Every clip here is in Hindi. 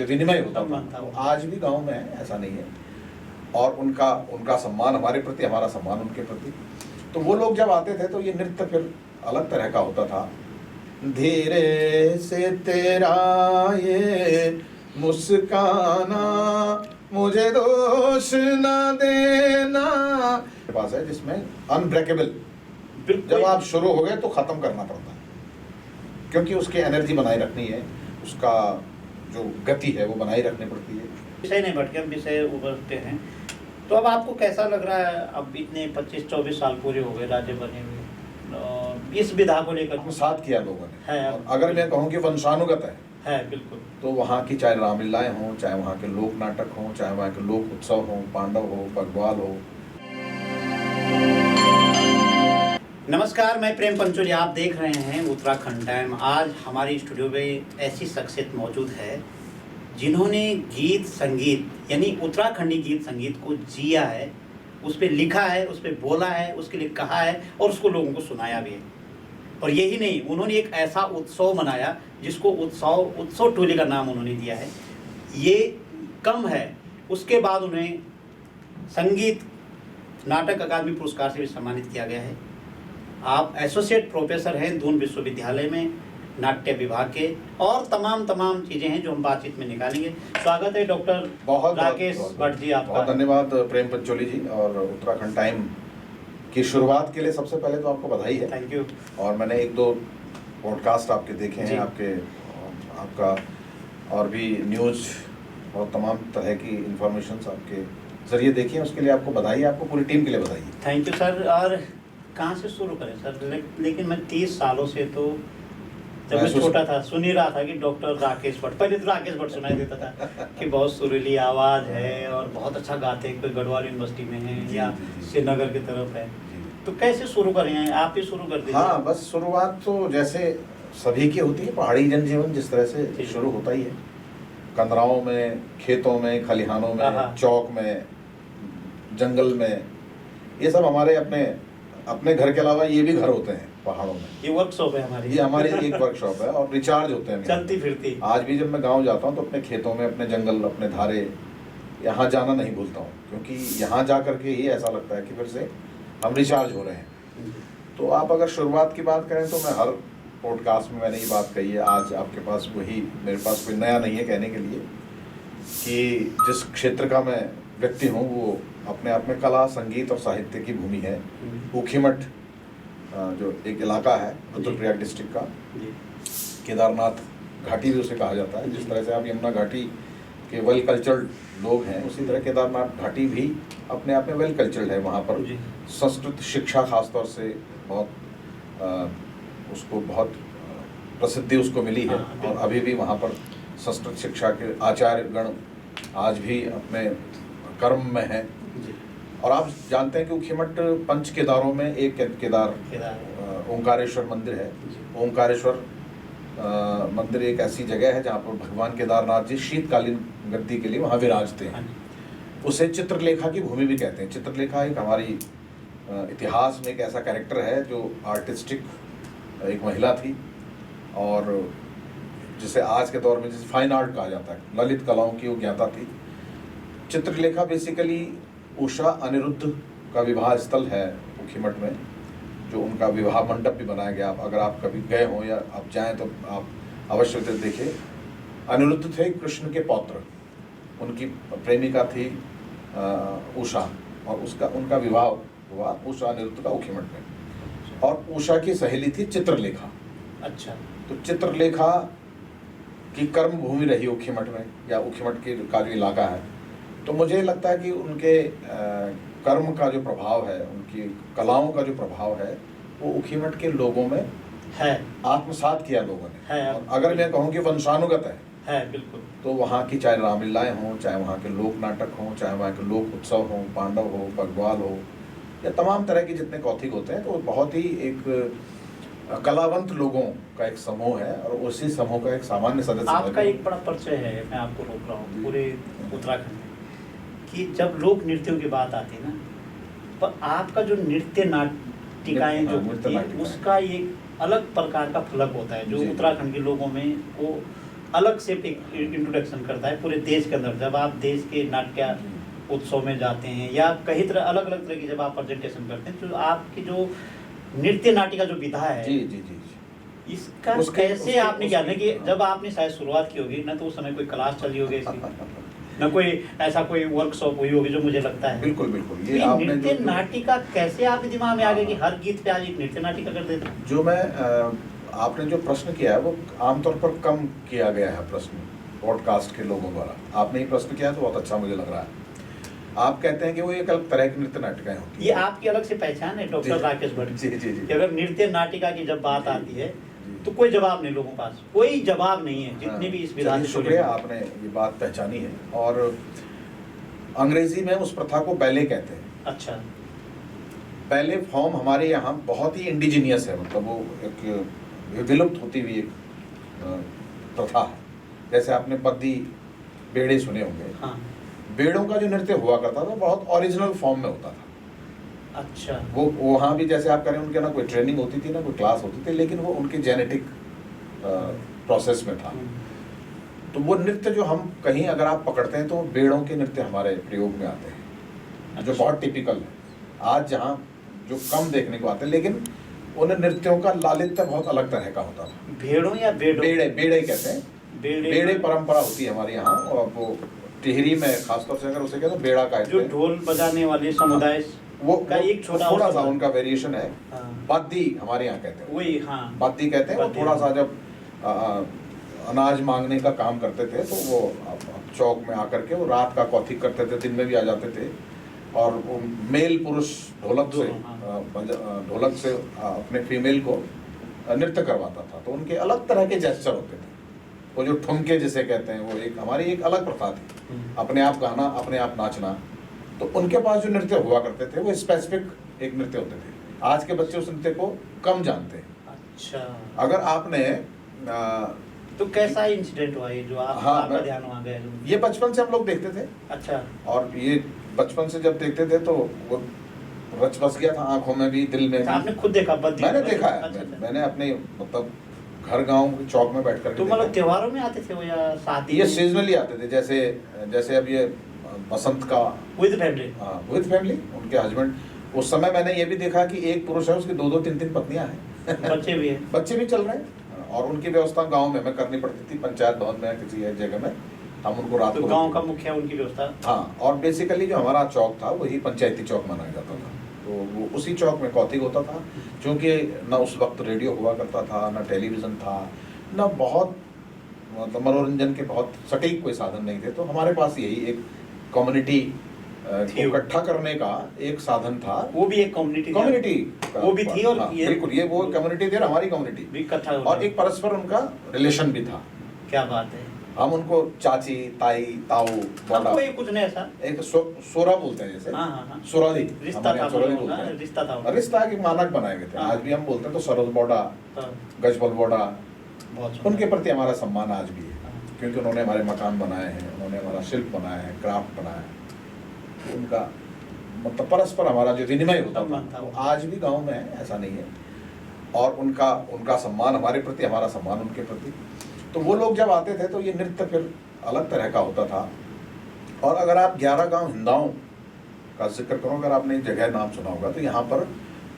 विनिमय होता था। वो आज भी गांव में है, ऐसा नहीं है। और उनका सम्मान हमारे प्रति, हमारा सम्मान उनके प्रति। तो वो लोग जब आते थे तो ये नृत्य फिर अलग तरह का होता था। धीरे से तेरा ये मुस्काना मुझे दोष न देना के पास है, जिसमें अनब्रेकेबल, जब आप शुरू हो गए तो खत्म करना पड़ता है, क्योंकि उसकी एनर्जी बनाए रखनी है, उसका जो गति है वो बनाए रखनी पड़ती है। विषय नहीं भटके, हम विषय उभरते हैं। तो अब आपको कैसा लग रहा है, अब इतने 25-24 साल पूरे हो गए राज्य बने हुए, इस विधा को लेकर साथ किया लोगों ने है। और अगर मैं कहूँ कि वंशानुगत है बिल्कुल, तो वहाँ की चाहे रामलीलाएं हों, चाहे वहाँ के लोक नाटक हों, चाहे वहाँ के लोक उत्सव हों, पांडव हो, बग्वाल हो। नमस्कार, मैं प्रेम पंचोली, आप देख रहे हैं उत्तराखंड टाइम। आज हमारी स्टूडियो में ऐसी शख्सियत मौजूद है जिन्होंने गीत संगीत यानी उत्तराखंडी गीत संगीत को जिया है, उस पर लिखा है, उस पर बोला है, उसके लिए कहा है और उसको लोगों को सुनाया भी है। और यही नहीं, उन्होंने एक ऐसा उत्सव मनाया जिसको उत्सव टोली का नाम उन्होंने दिया है। ये कम है, उसके बाद उन्हें संगीत नाटक अकादमी पुरस्कार से भी सम्मानित किया गया है। आप एसोसिएट प्रोफेसर हैं दून विश्वविद्यालय में नाट्य विभाग के, और तमाम चीजें हैं जो हम बातचीत में निकालेंगे। स्वागत है डॉक्टर राकेश भट्ट जी, आपका। बहुत धन्यवाद प्रेम पंचोली जी, और उत्तराखंड टाइम की शुरुआत के लिए सबसे पहले तो आपको बधाई है। Thank you. और मैंने 1-2 पॉडकास्ट आपके देखे हैं, आपका और भी न्यूज़ और तमाम तरह की इंफॉर्मेशन आपके जरिए देखी है, उसके लिए आपको बधाई, आपको पूरी टीम के लिए बधाई। Thank you sir. और कहाँ से शुरू करें सर? लेकिन मैं 30 सालों से, तो जब मैं छोटा था सुन ही रहा था कि डॉक्टर राकेश भट्ट, पहले तो राकेश भट्ट सुनाई देता था कि बहुत सुरीली आवाज़ है और बहुत अच्छा गाते हैं, कोई गढ़वाल यूनिवर्सिटी में है या श्रीनगर की तरफ है। तो कैसे शुरू करें, आप ही शुरू कर दीजिए। हाँ, बस शुरुआत तो जैसे सभी की होती है, पहाड़ी जनजीवन जिस तरह से शुरू होता ही है, कंदराओं में, खेतों में, खलिहानों में, चौक में, जंगल में। ये सब हमारे अपने घर के अलावा ये भी घर होते हैं पहाड़ों में। ये वर्कशॉप है हमारी, ये हमारी एक वर्कशॉप है और रिचार्ज होते हैं चलती फिरती। आज भी जब मैं गांव जाता हूँ तो अपने खेतों में, अपने जंगल, अपने धारे, यहाँ जाना नहीं भूलता हूँ, क्योंकि यहाँ जा करके ही ऐसा लगता है कि फिर से हम रिचार्ज हो रहे हैं। तो आप अगर शुरुआत की बात करें तो मैं हर पॉडकास्ट में मैंने ये बात कही है, आज आपके पास वही, मेरे पास कोई नया नहीं है कहने के लिए, कि जिस क्षेत्र का मैं व्यक्ति हूँ वो अपने आप में कला, संगीत और साहित्य की भूमि है। ऊखीमठ जो एक इलाका है रुद्रप्रयाग डिस्ट्रिक्ट का, केदारनाथ घाटी भी उसे कहा जाता है। जिस तरह से आप यमुना घाटी के वेल कल्चर्ड लोग हैं, उसी तरह केदारनाथ घाटी भी अपने आप में वेल कल्चर्ड है। वहाँ पर संस्कृत शिक्षा खासतौर से उसको बहुत प्रसिद्धि उसको मिली है, और अभी भी वहाँ पर संस्कृत शिक्षा के आचार्य गण आज भी अपने कर्म में हैं। और आप जानते हैं कि ऊखीमठ पंच केदारों में एक केदार ओंकारेश्वर मंदिर है। ओंकारेश्वर मंदिर एक ऐसी जगह है जहाँ पर भगवान केदारनाथ जी शीतकालीन गद्दी के लिए वहाँ विराजते हैं। उसे चित्रलेखा की भूमि भी कहते हैं। चित्रलेखा एक हमारी इतिहास में एक ऐसा कैरेक्टर है जो आर्टिस्टिक एक महिला थी, और जिसे आज के दौर में जिसे फाइन आर्ट कहा जाता है, ललित कलाओं की वो ज्ञाता थी। चित्रलेखा बेसिकली उषा अनिरुद्ध का विवाह स्थल है ऊखीमठ में, जो उनका विवाह मंडप भी बनाया गया। अगर आप कभी गए हों या आप जाएं तो आप अवश्य देखिए। अनिरुद्ध थे कृष्ण के पौत्र, उनकी प्रेमिका थी उषा, और उनका विवाह हुआ उषा अनिरुद्ध का ऊखीमठ में। और उषा की सहेली थी चित्रलेखा। अच्छा, तो चित्रलेखा की कर्म भूमि रही ऊखीमठ में, या ऊखीमठ का जो इलाका है। तो मुझे लगता है कि उनके कर्म का जो प्रभाव है, उनकी कलाओं का जो प्रभाव है, वो ऊखीमठ के लोगों में है, आत्मसात किया लोगों ने है। और अगर मैं कहूँ कि वंशानुगत है बिल्कुल, तो वहाँ की चाहे रामलीलाएं हों, चाहे वहाँ के लोक नाटक हों, चाहे वहाँ के लोक उत्सव हों, पांडव हो, बग्वाल हो, या तमाम तरह के जितने कौथिक होते हैं, तो बहुत ही एक कलावंत लोगों का एक समूह है, और उसी समूह का एक सामान्य सदस्य। आपका एक बड़ा परिचय है, मैं आपको रोक रहा हूँ, पूरे उत्तराखंड में, कि जब लोक नृत्यों की बात आती है ना, पर आपका जो नृत्य नाटिकाएं जो होती है, उसका एक अलग प्रकार का फलक होता है जो उत्तराखंड के लोगों में वो अलग से एक इंट्रोडक्शन करता है पूरे देश के अंदर। जब आप देश के नाट्य उत्सव में जाते हैं या कई तरह अलग अलग तरह की जब आप प्रेजेंटेशन करते हैं, तो आपकी जो नृत्य नाट्य का जो विधा है, जी जी जी, इसका कैसे आपने क्या ना कि जब आपने शायद शुरुआत की होगी ना, तो उस समय कोई क्लास चली होगी इसकी, न कोई ऐसा कोई वर्कशॉप हुई होगी, जो मुझे लगता है। बिल्कुल बिल्कुल। ये नृत्य नाटिका कैसे आपके दिमाग में आ गया कि हर गीत पे आज एक नृत्य नाटिका कर देते? जो मैं आपने जो प्रश्न किया है वो आमतौर पर कम किया गया है प्रश्न पॉडकास्ट के लोगों द्वारा। आपने ये प्रश्न किया तो बहुत अच्छा मुझे लग रहा है। आप कहते हैं कि वो एक अलग तरह की नृत्य नाटिकाएं होती ये आपकी अलग से पहचान है डॉक्टर राकेश भट्ट जी जी जी। कि अगर नृत्य नाटिका की जब बात आती है तो कोई जवाब नहीं, लोगों के पास कोई जवाब नहीं है, जितने भी इस विधा से। शुक्रिया, आपने ये बात पहचानी है। और अंग्रेजी में उस प्रथा को बैले कहते हैं। अच्छा। बैले फॉर्म हमारे यहाँ बहुत ही इंडिजीनियस है, मतलब वो एक विलुप्त होती हुई एक प्रथा है। जैसे आपने पद्दी बेड़े सुने होंगे। हाँ। बेड़ों का जो नृत्य हुआ करता था बहुत ओरिजिनल फॉर्म में होता था। अच्छा। वो वहाँ भी जैसे आप कह रहे हैं उनके ना कोई ट्रेनिंग होती थी ना कोई क्लास होती थी, लेकिन वो उनके जेनेटिक प्रोसेस में था। तो वो नृत्य जो हम कहीं अगर आप पकड़ते हैं तो बेड़ों के नृत्य हमारे प्रयोग में आते हैं, जो बहुत टिपिकल है आज जहाँ जो कम देखने को आते हैं, लेकिन उन नृत्यों का लालित्य बहुत अलग तरह का होता था। भेड़ों या बेड़ों? बेड़े, बेड़े कहते हैं। बेड़े परंपरा होती है हमारे यहाँ, और वो टिहरी में खासतौर से अगर उसे कहते हैं बेड़ा का, जो ढोल बजाने वाले समुदाय वो का एक थोड़ा सा उनका वेरिएशन है। हाँ। बाद्दी हमारे यहाँ कहते हैं, वही। हाँ, बाद्दी कहते हैं। वो थोड़ा सा जब अनाज मांगने का काम करते थे तो वो चौक में आकर के वो रात का कौथिक करते थे, दिन में भी आ जाते थे, और वो मेल पुरुष ढोलक से अपने फीमेल को नृत्य करवाता था। तो उनके अलग तरह के जेस्चर होते थे। वो जो ठुमके जिसे कहते हैं, वो एक हमारी एक अलग प्रथा थी, अपने आप गाना, अपने आप नाचना। तो उनके पास जो नृत्य हुआ करते थे वो स्पेसिफिक एक नृत्य होते थे। आज के बच्चे उस नृत्य को कम जानते हैं। अच्छा। अगर आपने तो कैसा इंसिडेंट हुआ ये जो आपका ध्यान वहाँ गया? ये बचपन से हम लोग देखते थे। अच्छा। और ये बचपन से जब देखते थे तो वो रच बस गया था आंखों में भी, दिल में भी। आपने खुद देखा? मैंने देखा है। अच्छा। मैंने अपने मतलब घर गांव चौक में बैठ कर। तो मतलब त्योहारों में आते थे वो या शादी? ये सीजनली आते थे। जैसे अब ये बसंत का विद फैमिली। हाँ, विद फैमिली। उनके हस्बैंड, उस समय मैंने ये भी देखा कि एक पुरुष है, उसकी 2-2 3-3 पत्नियां हैं। बच्चे भी हैं। बच्चे भी चल रहे हैं। और उनकी व्यवस्था गांव में हमें करनी पड़ती थी, पंचायत भवन में किसी एक जगह में हम उनको रात को। तो गांव का मुखिया उनकी व्यवस्था। हाँ। और बेसिकली जो हमारा चौक था वही पंचायती चौक माना जाता था। तो वो उसी चौक में कौथिक होता था। क्योंकि न उस वक्त रेडियो हुआ करता था, न टेलीविज़न था, न बहुत मतलब मनोरंजन के बहुत सटीक कोई साधन नहीं थे। तो हमारे पास यही एक कम्युनिटी को इकट्ठा करने का एक साधन था। वो भी एक कम्युनिटी वो भी थी। और बिल्कुल, ये वो कम्युनिटी थी और हमारी कम्युनिटी भी इकट्ठा, और एक परस्पर उनका रिलेशन भी था। क्या बात है। हम उनको चाची, ताई, ताऊ, कोई कुछ नहीं ऐसा, एक सोरा बोलते हैं जैसे। हाँ। सोरादी रिश्ता था, रिश्ता के मानक बनाए गए थे। आज भी हम बोलते हैं तो सरस बोडा, गजबल बोडा, उनके प्रति हमारा सम्मान आज भी है। क्योंकि उन्होंने हमारे मकान बनाए हैं, उन्होंने हमारा शिल्प बनाया है, क्राफ्ट बनाया है। उनका मतलब परस्पर हमारा जो विनिमय होता था वो आज भी गांव में है, ऐसा नहीं है। और उनका सम्मान हमारे प्रति, हमारा सम्मान उनके प्रति। तो वो लोग जब आते थे तो ये नृत्य फिर अलग तरह का होता था। और अगर आप 11 गांव हिंदाओं का जिक्र करो, अगर आपने एक जगह नाम सुना होगा तो यहाँ पर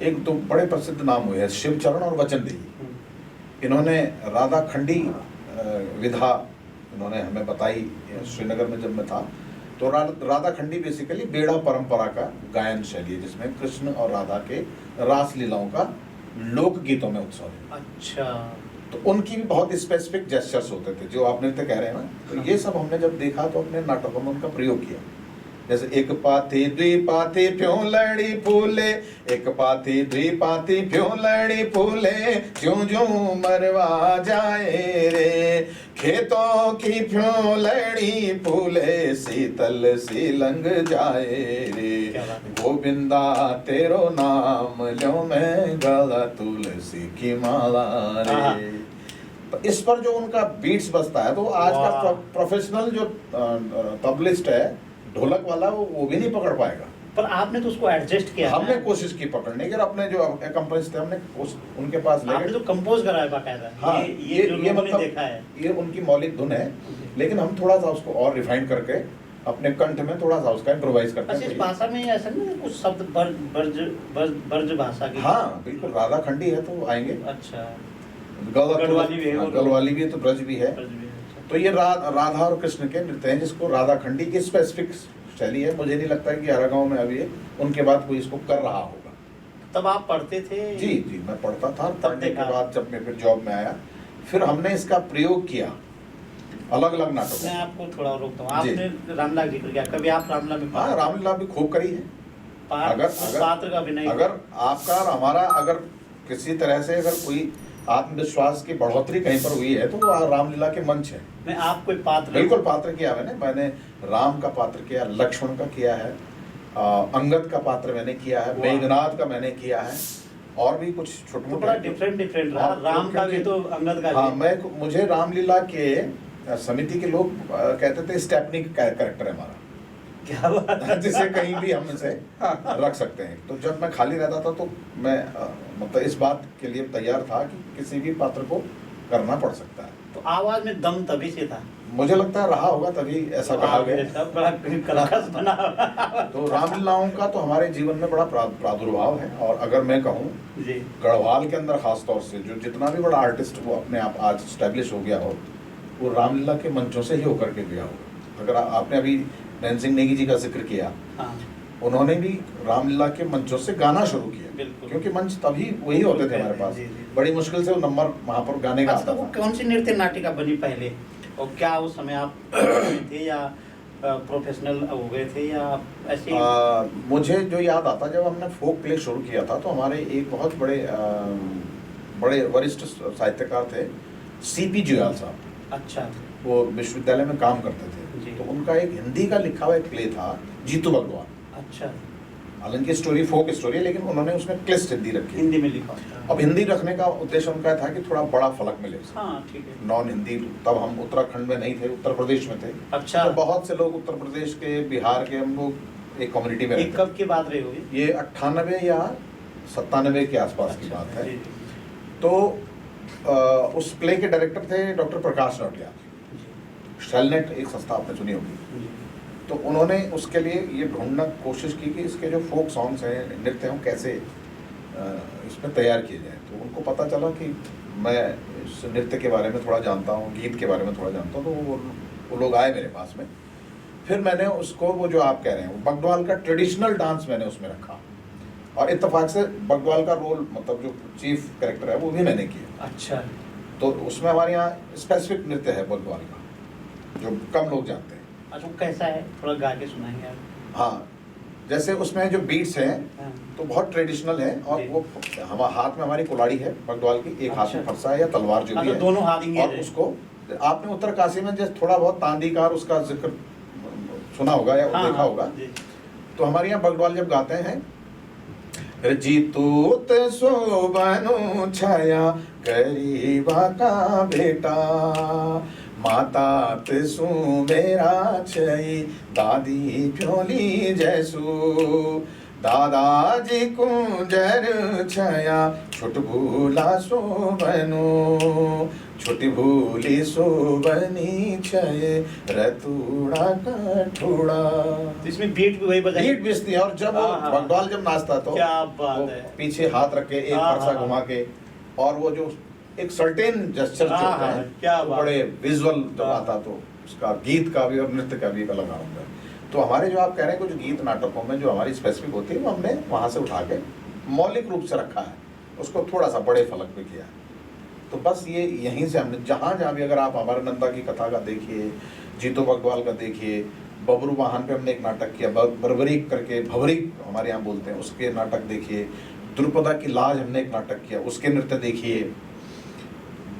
एक तो बड़े प्रसिद्ध नाम हुए हैं, शिवचरण और वचन देही। इन्होंने राधा खंडी विधा इन्होंने हमें बताई। श्रीनगर में जब मैं था तो राधा खंडी बेसिकली बेड़ा परंपरा का गायन शैली है, जिसमें कृष्ण और राधा के रास लीलाओं का लोकगीतों में उत्सव है। अच्छा। तो उनकी भी बहुत स्पेसिफिक जेस्चर्स होते थे, जो आप नृत्य कह रहे हैं ना। तो ये सब हमने जब देखा तो अपने नाटकों में उनका प्रयोग किया। जैसे एक पाथी द्विपाथी प्यों लड़ी फूले, एक पाथी द्विपाथी प्यों लड़ी फूले, ज्यों ज्यों मरवा जाए रे, खेतों की प्यों लड़ी फूले, शीतल सी लंग जाए रे, गोविंदा तेरो नाम ल्यों मैं गला तुलसी की माला रे। तो इस पर जो उनका बीट्स बजता है तो आज का प्रोफेशनल जो तबलिस्ट है, ढोलक वाला, वो भी नहीं पकड़ पाएगा। पर आपने तो उसको एडजस्ट किया हमने ना? कोशिश की पकड़ने की, और अपने जो अकम्पलिस थे हमने उनके पास ले आपने गए। तो कंपोज करा है बाकायदा। हाँ, ये जो लोगों ने देखा है, ये उनकी मौलिक धुन है, लेकिन हम थोड़ा सा उसको और रिफाइन करके अपने कंठ में थोड़ा सा उसका इम्प्रोवाइज करते अच्छा, इस हैं। भाषा में ऐसा नहीं है कुछ शब्द ब्रज भाषा की? हाँ बिल्कुल, राधा खंडी है तो आएंगे। अच्छा, गढ़वाली भी है, गढ़वाली भी है तो ब्रज भी है। ब्रज भी है, अच्छा। तो ये राधा और कृष्ण के नृत्य हैं, जिसको राधा खंडी की स्पेसिफिक शैली है। मुझे नहीं लगता कि हर गाँव में अभी है, उनके बाद कोई इसको कर रहा होगा। तब आप पढ़ते थे? जी जी, मैं पढ़ता था। तब पढ़ने के देखा। बाद जब मैं फिर जॉब में आया, फिर हमने इसका प्रयोग किया अलग अलग नाटकों मैं में। आपको थोड़ा रोकता हूँ, आपने रामलीला जिक्र किया, कभी आप रामलीला में हाँ, रामलीला भी खूब करी है। पात्र का अभिनय? अगर आपका और हमारा अगर किसी तरह से अगर कोई आत्मविश्वास की बढ़ोतरी कहीं पर हुई है तो वो रामलीला के मंच है। मैं आप कोई पात्र? बिल्कुल पात्र किया मैंने राम का पात्र किया, लक्ष्मण का किया है, अंगद का पात्र मैंने किया है, मेघनाद का मैंने किया है, और भी कुछ छोटे तो बड़ा डिफरेंट रहा। राम का भी तो अंगद का हाँ, मुझे रामलीला के समिति के लोग कहते थे स्टेपनी कैरेक्टर है हमारा। क्या बात है? जिसे कहीं भी हम इसे रख सकते हैं। तो जब मैं खाली रहता था तो मैं मतलब इस बात के लिए तैयार था कि किसी भी पात्र को करना पड़ सकता है। तो आवाज में दम तभी से था, मुझे लगता है रहा होगा, तभी ऐसा कहा गया। बड़ा कलाकस बना। तो रामलीलाओं का तो हमारे जीवन में बड़ा प्रादुर्भाव है। और अगर मैं कहूँ जी, गढ़वाल के अंदर खास तौर से जो जितना भी बड़ा आर्टिस्ट वो अपने आप आज स्टैब्लिश हो गया हो, वो रामलीला के मंचों से ही होकर के गया हो। अगर आपने अभी नैन सिंह नेगी जी का जिक्र किया, हाँ, उन्होंने भी रामलीला के मंचों से गाना शुरू किया, बिल्कुल। क्योंकि मंच तभी वही होते थे हमारे पास। जी, जी। बड़ी मुश्किल से वो नंबर वहाँ पर गाने का अच्छा, तो आता वो था। कौन सी नृत्य नाटिका बनी पहले, और क्या उस समय आप थे या प्रोफेशनल हो गए थे या ऐसे? मुझे जो याद आता, जब हमने फोक प्ले शुरू किया था तो हमारे एक बहुत बड़े वरिष्ठ साहित्यकार थे, सीपी जुयाल साहब। अच्छा, वो विश्वविद्यालय में काम करते थे, जी। तो उनका एक हिंदी का लिखा हुआ एक प्ले था, जीतू भगवान। अच्छा, हालांकि स्टोरी फोक स्टोरी है, लेकिन उन्होंने उसमें क्लिष्ट हिंदी रखी। हिंदी में लिखा। अब हिंदी रखने का उद्देश्य उनका था कि थोड़ा बड़ा फलक मिले। हाँ, ठीक है। नॉन हिंदी, तब हम उत्तराखंड में नहीं थे, उत्तर प्रदेश में थे। अच्छा, तो बहुत से लोग उत्तर प्रदेश के, बिहार के, हम लोग एक कम्युनिटी में ये रहते कब की बात रही होगी? थे। ये 98 या 97 के आसपास की बात है। जी, जी, तो उस प्ले के डायरेक्टर थे डॉक्टर प्रकाश नौटियाल। जी, शेलनेट एक संस्था आपने सुनी होगी। जी। तो उन्होंने उसके लिए ये ढूंढना कोशिश की कि इसके जो फोक सॉन्ग्स हैं, नृत्य हैं, कैसे इसमें तैयार किए जाएं। तो उनको पता चला कि मैं इस नृत्य के बारे में थोड़ा जानता हूँ, गीत के बारे में थोड़ा जानता हूँ। तो वो लोग आए मेरे पास में। फिर मैंने उसको, वो जो आप कह रहे हैं, वो बगद्वाल का ट्रेडिशनल डांस मैंने उसमें रखा, और इत्तेफाक से बगद्वाल का रोल, मतलब जो चीफ कैरेक्टर है, वो भी मैंने किया। अच्छा, तो उसमें हमारे यहाँ स्पेसिफिक नृत्य है बगद्वाल का, जो कम लोग जानते हैं। अच्छा, वो कैसा है, थोड़ा गा के सुनाएंगे आप? हाँ, जैसे उसमें जो बीट्स हैं हाँ। तो बहुत ट्रेडिशनल है, और जी। वो हाथ में हमारी कुल्हाड़ी है बगद्वाल की, एक हाथ में अच्छा। फरसा है या तलवार जो भी अच्छा, है, दोनों हाथ इंगेज और है। उसको आपने उत्तरकाशी में जैसे थोड़ा बहुत तांदीकार उसका जिक्र सुना होगा या हाँ, देखा हाँ, होगा। जी। तो हमारे यहाँ बगद्वाल जब गाते हैं, जीतू ते शोभनु छाया गरीबा का बेटा, माता तेसु मेरा छई दादी प्योली जैसु, दादाजी कुंजर छाया छुट भूला सोबनु, छुटी भूली सोबनी छये रतुड़ा कठुड़ा। तो इसमें बीट भी वही बजाई? बीट बेचती है, और जब वो हाँ, हाँ। बगद्वाल जब नाचता तो क्या बात वो है। पीछे हाथ रख के एक हाँ, फरसा हाँ। घुमा के, और वो जो एक सर्टेन जेस्चर जो हाँ, होता हाँ, है, क्या वो बात बड़े विजुअल जब हाँ। आता तो उसका गीत का भी और नृत्य का भी एक अलग आनंद है। तो हमारे जो आप कह रहे हैं कुछ गीत नाटकों में जो हमारी स्पेसिफिक होती है, वो हमने वहाँ से उठा के मौलिक रूप से रखा है, उसको थोड़ा सा बड़े फलक पे किया है। तो बस ये यहीं से हमने जहाँ जहाँ भी, अगर आप हमारे नंदा की कथा का देखिए, जीतो बगद्वाल का देखिए, बबरू वाहन पे हमने एक नाटक किया, बरबरीक करके, भवरीक हमारे यहाँ बोलते हैं, उसके नाटक देखिए, द्रुपदा की लाज हमने एक नाटक किया, उसके नृत्य देखिए।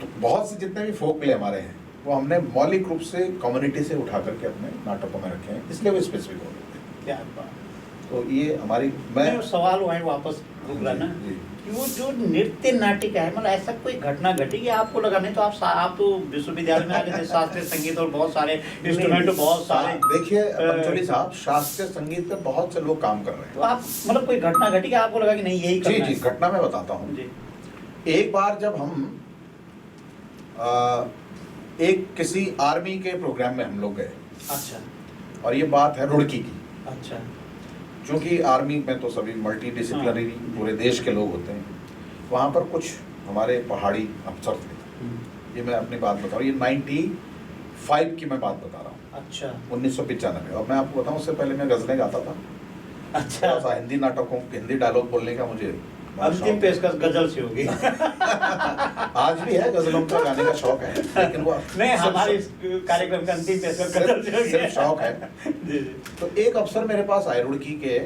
तो बहुत से जितने भी फोक प्ले हमारे हैं, वो हमने मौलिक रूप से कम्युनिटी से उठा करके अपने नाटकों में रखे हैं, इसलिए वो स्पेसिफिक हो गए हैं। क्या बात। तो ये हमारी मैं सवाल वहीं वापस रुक रहा ना जी। कि वो जो नृत्य नाटिका है, मतलब ऐसा कोई घटना घटी कि आपको लगा, नहीं तो आप तो विश्वविद्यालय में आगे थे, शास्त्रीय संगीत और बहुत सारे इंस्ट्रूमेंट बहुत सारे, देखिए पंचोली साहब, शास्त्रीय संगीत पे बहुत से लोग काम कर रहे हैं। तो आप मतलब कोई घटना घटी कि आपको लगा कि नहीं यही करना जी है? घटना मैं बताता हूँ। जी। एक बार जब हम एक किसी आर्मी के प्रोग्राम में हम लोग गए, अच्छा और ये बात है रुड़की की। अच्छा। क्योंकि आर्मी में तो सभी मल्टी डिसिप्लिनरी पूरे देश के लोग होते हैं, वहाँ पर कुछ हमारे पहाड़ी अफसर थे। ये मैं अपनी बात बता रहा हूँ, ये 95 की मैं बात बता रहा हूँ। अच्छा 1995। और मैं आपको बताऊँ, उससे पहले मैं गज़लें गाता था। अच्छा। थोड़ा सा हिंदी नाटकों, हिंदी डायलॉग बोलने का मुझे अंतिम पेशकश गजल से होगी। आज भी है, गजलों का गाने का शौक है, लेकिन वो नहीं, हमारे इस कार्यक्रम का अंतिम पेशकश गजल से होगी। सिर्फ शौक है। जी जी। तो एक अफसर मेरे पास आए रुड़की के,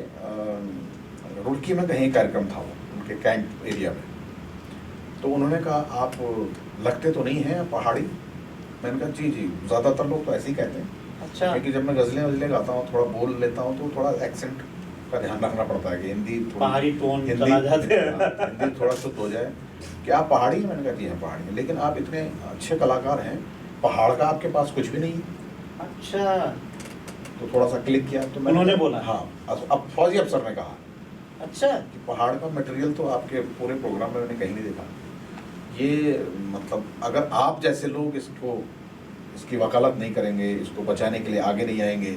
रुड़की में कहीं कार्यक्रम था वो, उनके कैंप एरिया में। तो उन्होंने कहा, आप लगते तो नहीं हैं पहाड़ी? मैंने कहा जी जी, ज़्यादातर लोग तो ऐसे ही कहते हैं। अच्छा। क्योंकि जब मैं गज़लें गाता हूँ, थोड़ा बोल लेता हूँ, तो थोड़ा एक्सेंट का ध्यान रखना पड़ता है कि हिंदी पहाड़ी टोन चला जाते हैं। हिंदी थोड़ा शुद्ध हो जाए। कि आप पहाड़ी हैं? मैंने कहा जी हाँ पहाड़ी हैं, लेकिन आप इतने अच्छे कलाकार हैं, पहाड़ का आपके पास कुछ भी नहीं है। अच्छा। तो थोड़ा सा क्लिक किया तो उन्होंने बोला? हाँ, अब फौजी अफसर ने कहा अच्छा। कि पहाड़ का मटेरियल तो आपके पूरे प्रोग्राम में मैंने कहीं नहीं देखा। ये मतलब अगर आप जैसे लोग इसकी वकालत नहीं करेंगे, इसको बचाने के लिए आगे नहीं आएंगे,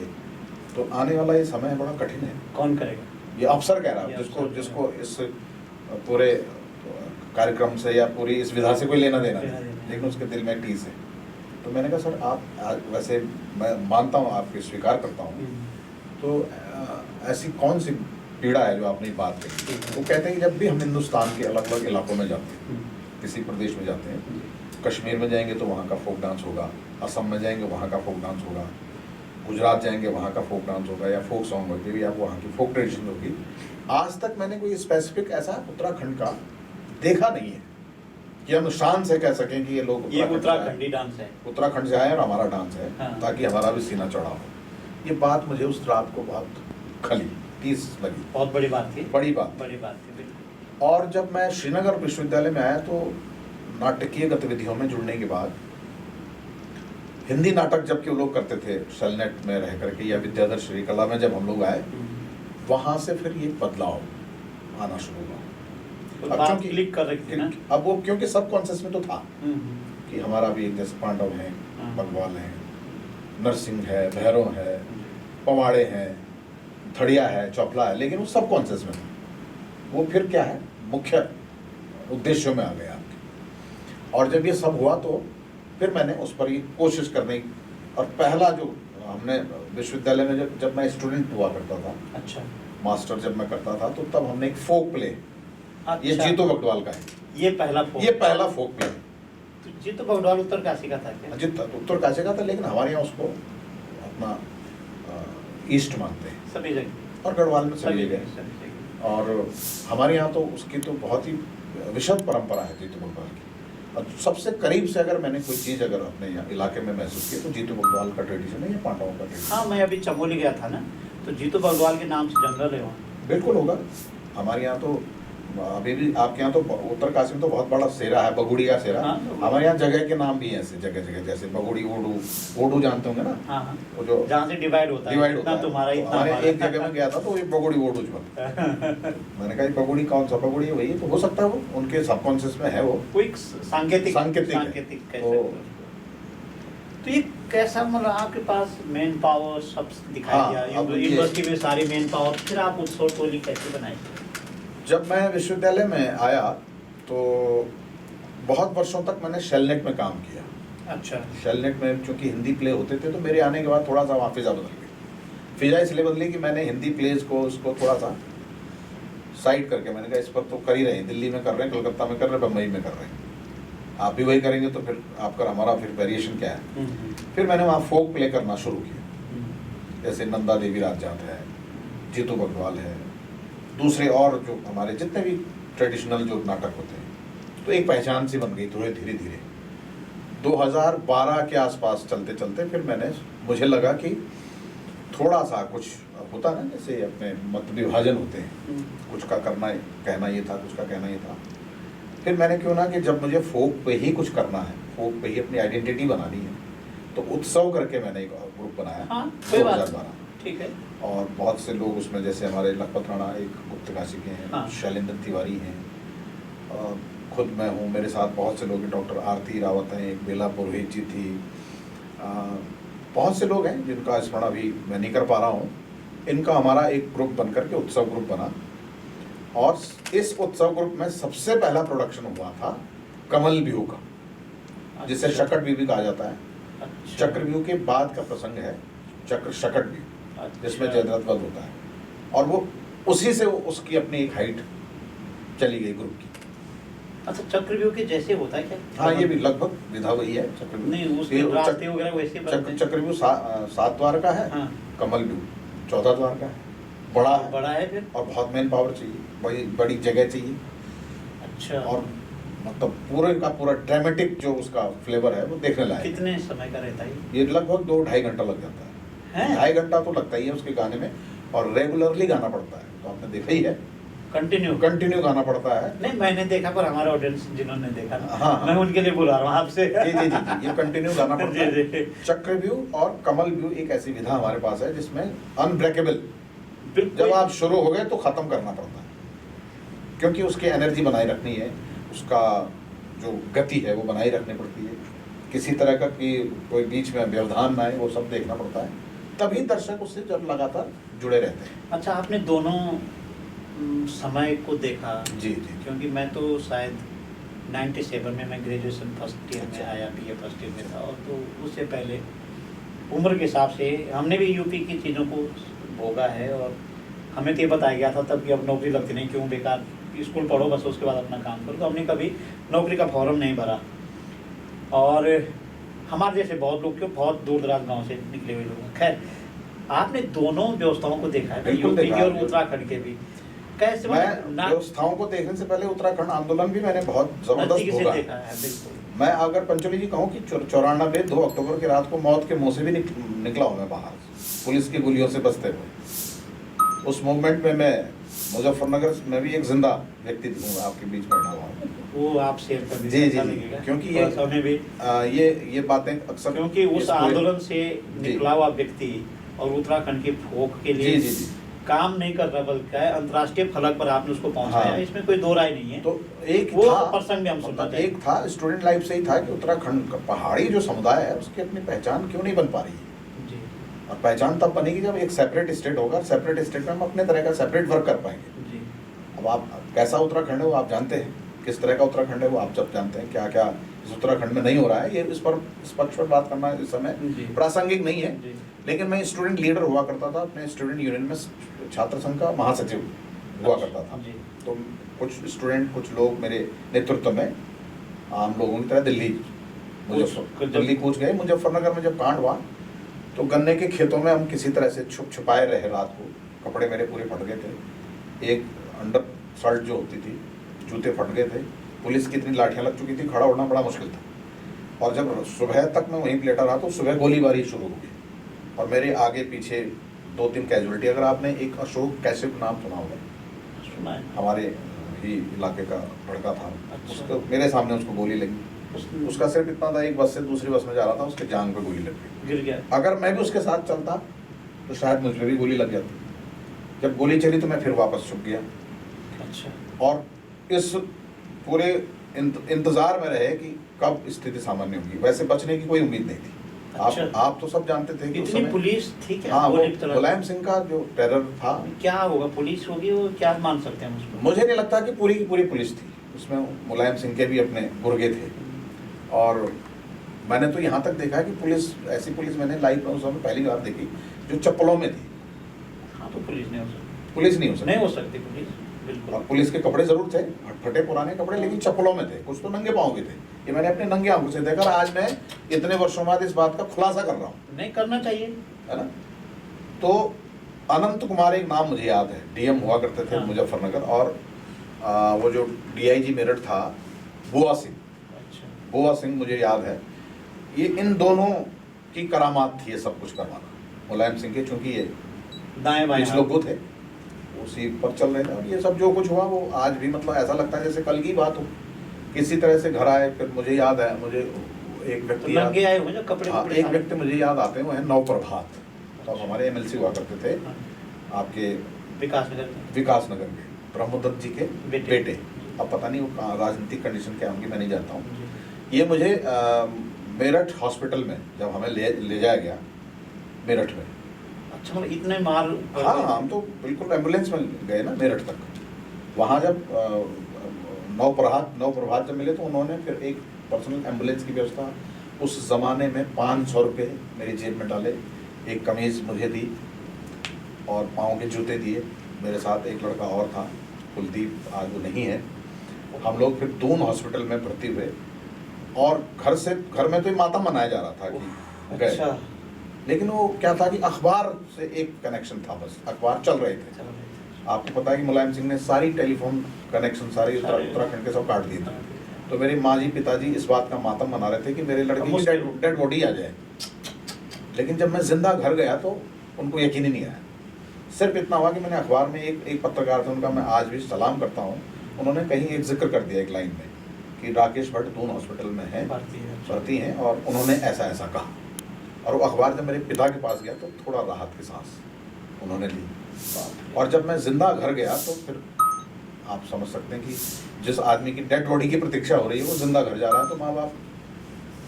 तो आने वाला ये समय बड़ा कठिन है। कौन करेगा? ये अफसर कह रहा है, जिसको इस पूरे कार्यक्रम से या पूरी इस विधा से कोई लेना देना नहीं, लेकिन उसके दिल में टीस है। तो मैंने कहा सर, आप वैसे मैं मानता हूँ, आपकी स्वीकार करता हूँ, तो ऐसी कौन सी पीड़ा है जो आपने बात कही? वो कहते हैं कि जब भी हम हिंदुस्तान के अलग अलग इलाकों में जाते हैं, किसी प्रदेश में जाते हैं, कश्मीर में जाएंगे तो वहाँ का फोक डांस होगा, असम में जाएंगे वहाँ का फोक डांस होगा, गुजरात जाएंगे वहाँ का फोक डांस होगा, या फोक सॉन्ग होगी, या वहाँ की फोक ट्रेडिशन होगी। आज तक मैंने कोई स्पेसिफिक ऐसा उत्तराखंड का देखा नहीं है कि हम शान से कह सकें कि ये लोग ये उत्तराखंडी डांस है, उत्तराखंड से आए और हमारा डांस है। हाँ। ताकि हमारा भी सीना चढ़ा हो। ये बात मुझे उस रात को बहुत खली, टीस लगी। बहुत बड़ी बात थी, बड़ी बात थी बिल्कुल। और जब मैं श्रीनगर विश्वविद्यालय में आया, तो नाटकीय गतिविधियों में जुड़ने के बाद, हिंदी नाटक जबकि वो लोग करते थे सेलनेट में रह करके, या विद्याधर श्री कला में जब हम लोग आए, वहाँ से फिर ये बदलाव आना शुरू हुआ। तो बात क्लिक कर रही थी ना? अब वो क्योंकि सब कॉन्शियस में तो था कि हमारा भी एक जैसे पांडव हैं, बंगवाल हैं, नरसिंह है, भैरव है, पवाड़े हैं, धड़िया है, चौपला है, लेकिन वो सब कॉन्शियस में था। वो फिर क्या है, मुख्य उद्देश्यों में आ गया आपके। और जब ये सब हुआ, तो फिर मैंने उस पर ये कोशिश करने की, और पहला जो हमने विश्वविद्यालय में जब मैं स्टूडेंट हुआ करता था, अच्छा, मास्टर जब मैं करता था, तो तब हमने एक फोक प्ले, अच्छा, ये जीतू बगडवाल का है, ये पहला फोक प्ले। तो जीतू बगडवाल उत्तरकाशी का था क्या? उत्तरकाशी का था, लेकिन हमारे यहाँ उसको अपना ईस्ट मानते हैं सभी जगह, और गढ़वाल में सभी जगह। और हमारे यहाँ तो उसकी तो बहुत ही विशद परंपरा है जीतू बगडवाल की। और सबसे करीब से अगर मैंने कोई चीज़ अगर अपने यहाँ इलाके में महसूस की, तो जीतू बगडवाल का ट्रेडिशन है या पांडवों का ट्रेडिशन। हाँ, मैं अभी चमोली गया था ना, तो जीतू बगडवाल के नाम से जंगल है वहाँ। बिल्कुल होगा। हमारे यहाँ तो अभी भी, आपके यहाँ तो उत्तरकाशी में तो बहुत बड़ा सेरा है, बगुड़िया सेरा। हाँ, हमारे यहाँ जगह के नाम भी हैं ऐसे, जगह जगह, जैसे बगुड़ी, ओडू जानते होंगे ना? हाँ, हाँ। वो जो जहाँ से डिवाइड होता है, तुम्हारा तो इतना हमारे एक जगह में गया था, तो ये बगुड़ी ओडू मैंने कहा बगुड़ी कौन सा बगुड़ी, वही तो हो सकता है, वो उनके सबकॉन्शियस में है, वो कोई सांकेतिक तो ये कैसा, मतलब आपके पास मेन पावर सब दिखाई दिया, यूनिवर्सिटी में सारी मेन पावर, फिर आप उत्सव टोली कैसे बनाई? जब मैं विश्वविद्यालय में आया, तो बहुत वर्षों तक मैंने शेलनेट में काम किया। अच्छा। शेलनेट में चूंकि हिंदी प्ले होते थे, तो मेरे आने के बाद थोड़ा सा वहाँ फिजा बदल गई। फिजा इसलिए बदली कि मैंने हिंदी प्लेज को उसको थोड़ा सा साइड करके, मैंने कहा इस पर तो कर ही रहे हैं, दिल्ली में कर रहे हैं, कलकत्ता में कर रहे हैं, बम्बई में कर रहे हैं, आप भी वही करेंगे, तो फिर आपका हमारा फिर वेरिएशन क्या है। फिर मैंने वहाँ फोक प्ले करना शुरू किया, जैसे नंदा देवी राजजात है, जीतू बगडवाल है, दूसरे और जो हमारे जितने भी ट्रेडिशनल जो नाटक होते हैं। तो एक पहचान सी बन गई थोड़े धीरे धीरे। 2012 के आसपास चलते चलते फिर मुझे लगा कि थोड़ा सा कुछ होता ना, जैसे अपने मत विभाजन होते हैं, कुछ का करना कहना ये था, कुछ का कहना ये था। फिर मैंने क्यों ना कि जब मुझे फोक पे ही कुछ करना है, फोक पे ही अपनी आइडेंटिटी बनानी है, तो उत्सव करके मैंने एक ग्रुप बनाया। हाँ, कोई बात 2012। ठीक है। और बहुत से लोग उसमें, जैसे हमारे लखपत राणा एक गुप्त काशी के हैं, हाँ। शैलेंद्र तिवारी हैं, और खुद मैं हूँ, मेरे साथ बहुत से लोग हैं, डॉक्टर आरती रावत हैं, एक बेला पुरोहित जी थी, बहुत से लोग हैं जिनका स्मरण अभी मैं नहीं कर पा रहा हूँ। इनका हमारा एक ग्रुप बन करके उत्सव ग्रुप बना, और इस उत्सव ग्रुप में सबसे पहला प्रोडक्शन हुआ था कमल व्यू का, जिसे अच्छा। शकट व्यू भी कहा जाता है। अच्छा। चक्र व्यू के बाद का प्रसंग है चक्र शकट व्यू, अच्छा। जिसमें जयद्रथ वध होता है, और वो उसी से उसकी अपनी एक हाइट चली गई ग्रुप की। अच्छा, चक्रव्यूह के जैसे होता है क्या? हाँ, ये भी लगभग विधा वही है। चक्रव्यूह नहीं, उसके रास्ते वगैरह वैसे बनते हैं। चक्रव्यूह 7 द्वार का है। हाँ। कमल व्यू 14 द्वार का है, बड़ा है, बड़ा है फिर। और बहुत मैन पावर चाहिए, बड़ी बड़ी जगह चाहिए, अच्छा। और मतलब पूरे का पूरा ड्रामेटिक जो उसका फ्लेवर है वो देखने लायक है। कितने समय का रहता है ये लगभग 2-2.5 घंटा लग जाता है। 2.5 घंटा तो लगता ही है उसके गाने में, और रेगुलरली गाना पड़ता है, तो आपने देखा ही है, कंटिन्यू गाना पड़ता है। नहीं, मैंने देखा, पर हमारे ऑडियंस जिन्होंने देखा ना, हाँ, मैं उनके लिए बुला रहा हूँ आपसे। जी जी जी जी, ये कंटिन्यू गाना पड़ता है। जी, जी। चक्रव्यूह और कमल व्यू एक ऐसी विधा हमारे पास है जिसमें अनब्रेकेबल, बिल्कुल। जब आप शुरू हो गए तो खत्म करना पड़ता है, क्योंकि उसकी एनर्जी बनाए रखनी है, उसका जो गति है वो बनाए रखनी पड़ती है, किसी तरह का कि कोई बीच में व्यवधान ना आए, वो सब देखना पड़ता है, तभी दर्शक उससे जब लगातार जुड़े रहते हैं। अच्छा, आपने दोनों समय को देखा? जी जी। क्योंकि मैं तो शायद 97 में मैं ग्रेजुएशन फर्स्ट ईयर में आया, बीए फर्स्ट ईयर में था, और तो उससे पहले उम्र के हिसाब से हमने भी यूपी की चीज़ों को भोगा है, और हमें तो ये बताया गया था तब कि अब नौकरी लगती नहीं, क्यों बेकार, स्कूल पढ़ो बस, उसके बाद अपना काम करो, तो हमने कभी नौकरी का फॉर्म नहीं भरा। और हमारे जैसे बहुत लोग, क्यों बहुत दूर दराज गाँव से निकले हुए लोग। खैर, आपने दोनों व्यवस्थाओं को देखा है, बिल्कुल यूपी देखा के और है। उत्तराखंड के भी। कैसे मैं व्यवस्थाओं को देखने से पहले उत्तराखंड आंदोलन भी मैंने बहुत जबरदस्त भोगा है। देखा है? बिल्कुल। मैं अगर पंचोली जी कहूँ कि 94 2 अक्टूबर की रात को मौत के मुंह से भी निकला हूँ मैं बाहर, पुलिस की गोलियों से बचते हुए। उस मूवमेंट में मैं मुजफ्फरनगर में भी एक जिंदा व्यक्ति हूँ, आपके बीच में बैठा हुआ हूँ। वो आप शेयर कर जी दीजिए, जी अच्छा जी, लगेगा। क्योंकि थोड़ा सा हमें भी, ये बातें अक्सर, क्योंकि उस इस पूरे- आंदोलन से निकला हुआ व्यक्ति और उत्तराखंड के फोक के लिए जी जी जी काम नहीं कर रहा, बल्कि अंतर्राष्ट्रीय फलक पर आपने उसको पहुंचाया। हाँ। इसमें कोई दो राय नहीं है। तो एक वो था, प्रसंग में हम सुनना मतलब चाहेंगे। एक था स्टूडेंट लाइफ से ही था कि उत्तराखंड का पहाड़ी जो समुदाय है उसकी अपनी पहचान क्यों नहीं बन पा रही है, जी और पहचान तब बनेगी जब एक सेपरेट स्टेट होगा, सेपरेट स्टेट में हम अपने तरह का सेपरेट वर्क कर पाएंगे। जी। अब आप कैसा उत्तराखंड है वो आप जानते हैं, किस तरह का उत्तराखंड है वो आप जब जानते हैं, क्या क्या इस उत्तराखंड में नहीं हो रहा है, ये इस पक्ष पर बात करना इस समय जी। प्रासंगिक नहीं है। जी। लेकिन मैं स्टूडेंट लीडर हुआ करता था, अपने स्टूडेंट यूनियन में छात्र संघ का महासचिव हुआ करता था। जी। तो कुछ स्टूडेंट, कुछ लोग मेरे नेतृत्व में आम लोगों की तरह दिल्ली कूच गए। मुजफ्फरनगर में जब कांड हुआ तो गन्ने के खेतों में हम किसी तरह से छुपाए रहे रात को, कपड़े मेरे पूरे फट गए थे, एक अंडर शर्ट जो होती थी, जूते फट गए थे, पुलिस की इतनी लाठियाँ लग चुकी थी, खड़ा उड़ना बड़ा मुश्किल था। और जब सुबह तक मैं वहीं लेटा रहा तो सुबह गोलीबारी शुरू हो गई, और मेरे आगे पीछे 2-3 कैजुअलिटी। अगर आपने एक अशोक कैशिप नाम सुना होगा, सुना है। हमारे ही इलाके का लड़का था, अच्छा। उसको मेरे सामने उसको गोली लगी, उसका सिर्फ इतना था, एक बस से दूसरी बस में जा रहा था, उसके जांग पे गोली लग गई, गिर गया। अगर मैं भी उसके साथ चलता तो शायद मुझे भी गोली लग जाती। जब गोली चली तो मैं फिर वापस छुप गया, अच्छा। और इस पूरे इंतजार में रहे कि कब स्थिति सामान्य होगी। वैसे बचने की कोई उम्मीद नहीं थी। अच्छा। आप तो सब जानते थे कि उस इतनी समय, पुलिस थी क्या? हाँ, वो गोली चला- मुलायम सिंह का जो टेरर था, क्या होगा, पुलिस होगी, वो क्या मान सकते हैं हम उसको? मुझे नहीं लगता कि पूरी की पूरी पुलिस थी उसमें, मुलायम सिंह के भी अपने गुर्गे थे। और मैंने तो यहाँ तक देखा कि पुलिस, ऐसी पुलिस मैंने लाइफ में उस समय पहली बार देखी जो चप्पलों में थी। हाँ, तो पुलिस नहीं हो सकती। पुलिस नहीं हो सकती, नहीं हो सकती पुलिस, बिल्कुल। और पुलिस के कपड़े जरूर थे, फटे पुराने कपड़े, लेकिन चप्पलों में थे, कुछ तो नंगे पाँव के थे। ये मैंने अपने नंगे आंखों से देखा, आज मैं इतने वर्षों बाद इस बात का खुलासा कर रहा हूँ, नहीं करना चाहिए, है ना। तो अनंत कुमार एक नाम मुझे याद है, डीएम हुआ करते थे हाँ। मुजफ्फरनगर, और वो जो डीआईजी मेरठ था बुआ सिंह, अच्छा। बुआ सिंह मुझे याद है। ये इन दोनों की करामात थी ये सब कुछ करवाना। मुलायम सिंह के, चूंकि ये दाएं बाएं कुछ लोग थे उसी पर चल रहे थे। और ये सब जो कुछ हुआ वो आज भी मतलब ऐसा लगता है जैसे कल की बात हो। किसी तरह से घर आए, फिर मुझे याद आया, मुझे एक व्यक्ति तो लगे आए हुए जो कपड़े हाँ, कपड़े एक सारे। व्यक्ति मुझे याद आते हैं, वो है नवप्रभात। तो हमारे एमएलसी हुआ करते थे हाँ, आपके विकास नगर में। विकास नगर के, ब्रह्मदत्त जी के बेटे। बेटे। अब पता नहीं वो राजनीतिक कंडीशन क्या होंगी, मैं नहीं जानता हूँ। जी। ये मुझे मेरठ हॉस्पिटल में जब हमें ले जाया गया मेरठ में। अच्छा, मतलब इतने मार पड़ हाँ गए? हम तो बिल्कुल एम्बुलेंस में गए ना मेरठ तक। वहाँ जब नवप्रभात जब मिले तो उन्होंने फिर एक पर्सनल एम्बुलेंस की व्यवस्था, उस ज़माने में 500 रुपये मेरी जेब में डाले, एक कमीज़ मुझे दी और पाँव के जूते दिए। मेरे साथ एक लड़का और था, कुलदीप, आज वो नहीं है। हम लोग फिर दून हॉस्पिटल में भर्ती हुए और घर में तो ये मातम मनाया जा रहा था कि गए। अच्छा, लेकिन वो क्या था कि अखबार से एक कनेक्शन था, बस अखबार चल रहे थे। चलो भाई। आपको पता है कि मुलायम सिंह ने सारी टेलीफोन कनेक्शन सारी उत्तराखंड के सब काट दिए थे। तो मेरे माँ जी पिताजी इस बात का मातम मना रहे थे कि मेरे लड़के की डेड बॉडी आ जाए। लेकिन जब मैं जिंदा घर गया तो उनको यकीन ही नहीं आया। सिर्फ इतना हुआ कि मैंने अखबार में एक पत्रकार थे, उनका मैं आज भी सलाम करता हूँ। उन्होंने कहीं एक जिक्र कर दिया एक लाइन में कि राकेश भट्ट दून हॉस्पिटल में है, भर्ती हैं, और उन्होंने ऐसा ऐसा कहा। और वो अखबार जब मेरे पिता के पास गया तो थोड़ा राहत की सांस उन्होंने ली। और जब मैं जिंदा घर गया तो फिर आप समझ सकते हैं कि जिस आदमी की डेड बॉडी की प्रतीक्षा हो रही है वो जिंदा घर जा रहा है, तो माँ बाप।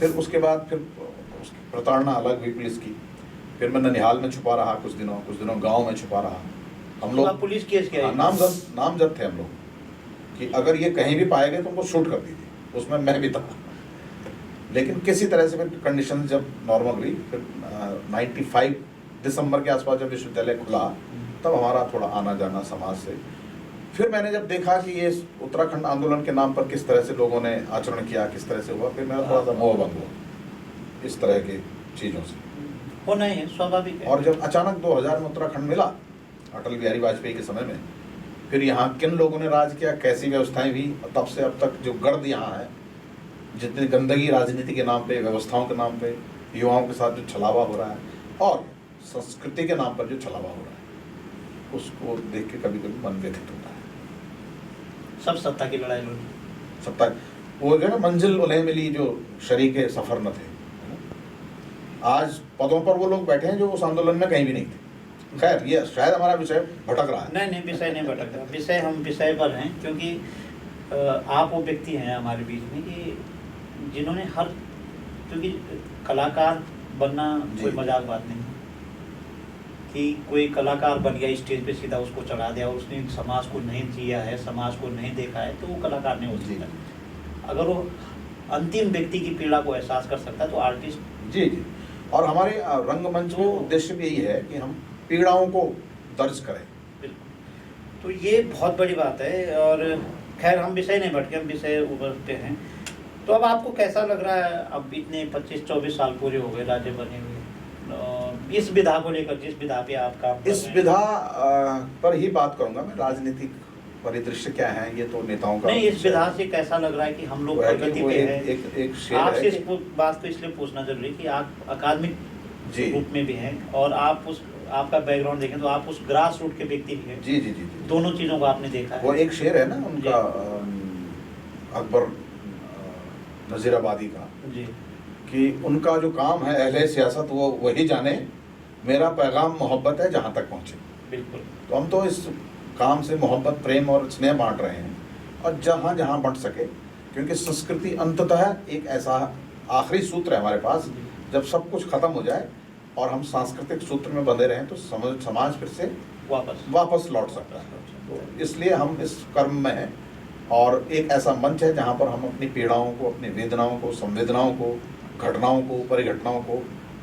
फिर उसके बाद फिर उसकी प्रताड़ना अलग हुई पुलिस की। फिर मैं ननिहाल में छुपा रहा कुछ दिनों गांव में छुपा रहा। हम लोग पुलिस केस किया? नामजद थे हम लोग कि अगर ये कहीं भी पाए गए तो उनको शूट कर दीजिए। उसमें मैं भी था। लेकिन किसी तरह से फिर कंडीशन जब नॉर्मल हुई, फिर 95 दिसंबर के आसपास जब विश्वविद्यालय खुला तब हमारा थोड़ा आना जाना समाज से। फिर मैंने जब देखा कि ये उत्तराखंड आंदोलन के नाम पर किस तरह से लोगों ने आचरण किया, किस तरह से हुआ, फिर मेरा थोड़ा सा मोह भंग हुआ इस तरह की चीज़ों से। होना ही है, स्वाभाविक है। और जब अचानक 2000 में उत्तराखंड मिला अटल बिहारी वाजपेयी के समय में, फिर यहाँ किन लोगों ने राज किया, कैसी व्यवस्थाएं हुई, तब से अब तक जो गर्द यहाँ है, जितनी गंदगी राजनीति के नाम पे, व्यवस्थाओं के नाम पे, युवाओं के साथ जो छलावा हो रहा है और संस्कृति के नाम पर जो छलावा हो रहा है, उसको देख के कभी कभी मन व्यथित होता है। सब सत्ता की लड़ाई लड़ी। सत्ता वो जो है ना, मंजिल उन्हें मिली जो शरीके सफर न थे। आज पदों पर वो लोग बैठे हैं जो उस आंदोलन में कहीं भी नहीं थे। खैर, ये शायद हमारा विषय भटक रहा है। नहीं, विषय नहीं भटक रहा। विषय, हम विषय पर हैं, क्योंकि आप वो व्यक्ति हैं हमारे बीच में कि जिन्होंने क्योंकि कलाकार बनना कोई मजाक बात नहीं है कि कोई कलाकार बन गया स्टेज पे, सीधा उसको चढ़ा दिया, उसने समाज को नहीं जिया है, समाज को नहीं देखा है, तो वो कलाकार नहीं हो सकता। अगर वो अंतिम व्यक्ति की पीड़ा को एहसास कर सकता है तो आर्टिस्ट। जी। और हमारे रंगमंच में उद्देश्य भी यही है कि हम पीड़ाओं को दर्ज करें। बिल्कुल, तो ये बहुत बड़ी बात है। और खैर, हम विषय नहीं भटके, हम विषय उभरते हैं। तो अब आपको कैसा लग रहा है, अब इतने 25-24 साल पूरे हो गए राज्य बने हुए, इस विधा को लेकर, जिस विधा पे आप काम कर रहे हैं? इस विधा पर ही बात करूंगा मैं। राजनीतिक परिदृश्य क्या है ये तो नेताओं का नहीं, इस विधा से कैसा लग रहा है कि हम लोग प्रगति पे हैं? एक शेर आपसे है इस बात को इसलिए पूछना जरूरी है कि आप अकादमिक जी रूप में भी हैं और आप आपका बैकग्राउंड देखें तो आप उस ग्रास रूट के व्यक्ति भी हैं। जी। दोनों चीजों को आपने देखा है। वो एक शेर है ना उनका, अकबर नजीराबादी का, जी, कि उनका जो काम है अहले सियासत वो वही जाने, मेरा पैगाम मोहब्बत है जहाँ तक पहुँचे। बिल्कुल। तो हम तो इस काम से मोहब्बत, प्रेम और स्नेह बांट रहे हैं, और जहाँ जहाँ बंट सके, क्योंकि संस्कृति अंततः एक ऐसा आखिरी सूत्र है हमारे पास, जब सब कुछ खत्म हो जाए और हम सांस्कृतिक सूत्र में बंधे रहें तो समाज फिर से वापस लौट सकता है। तो इसलिए हम इस कर्म में हैं, और एक ऐसा मंच है जहाँ पर हम अपनी पीड़ाओं को, अपनी वेदनाओं को, संवेदनाओं को, घटनाओं को, परिघटनाओं को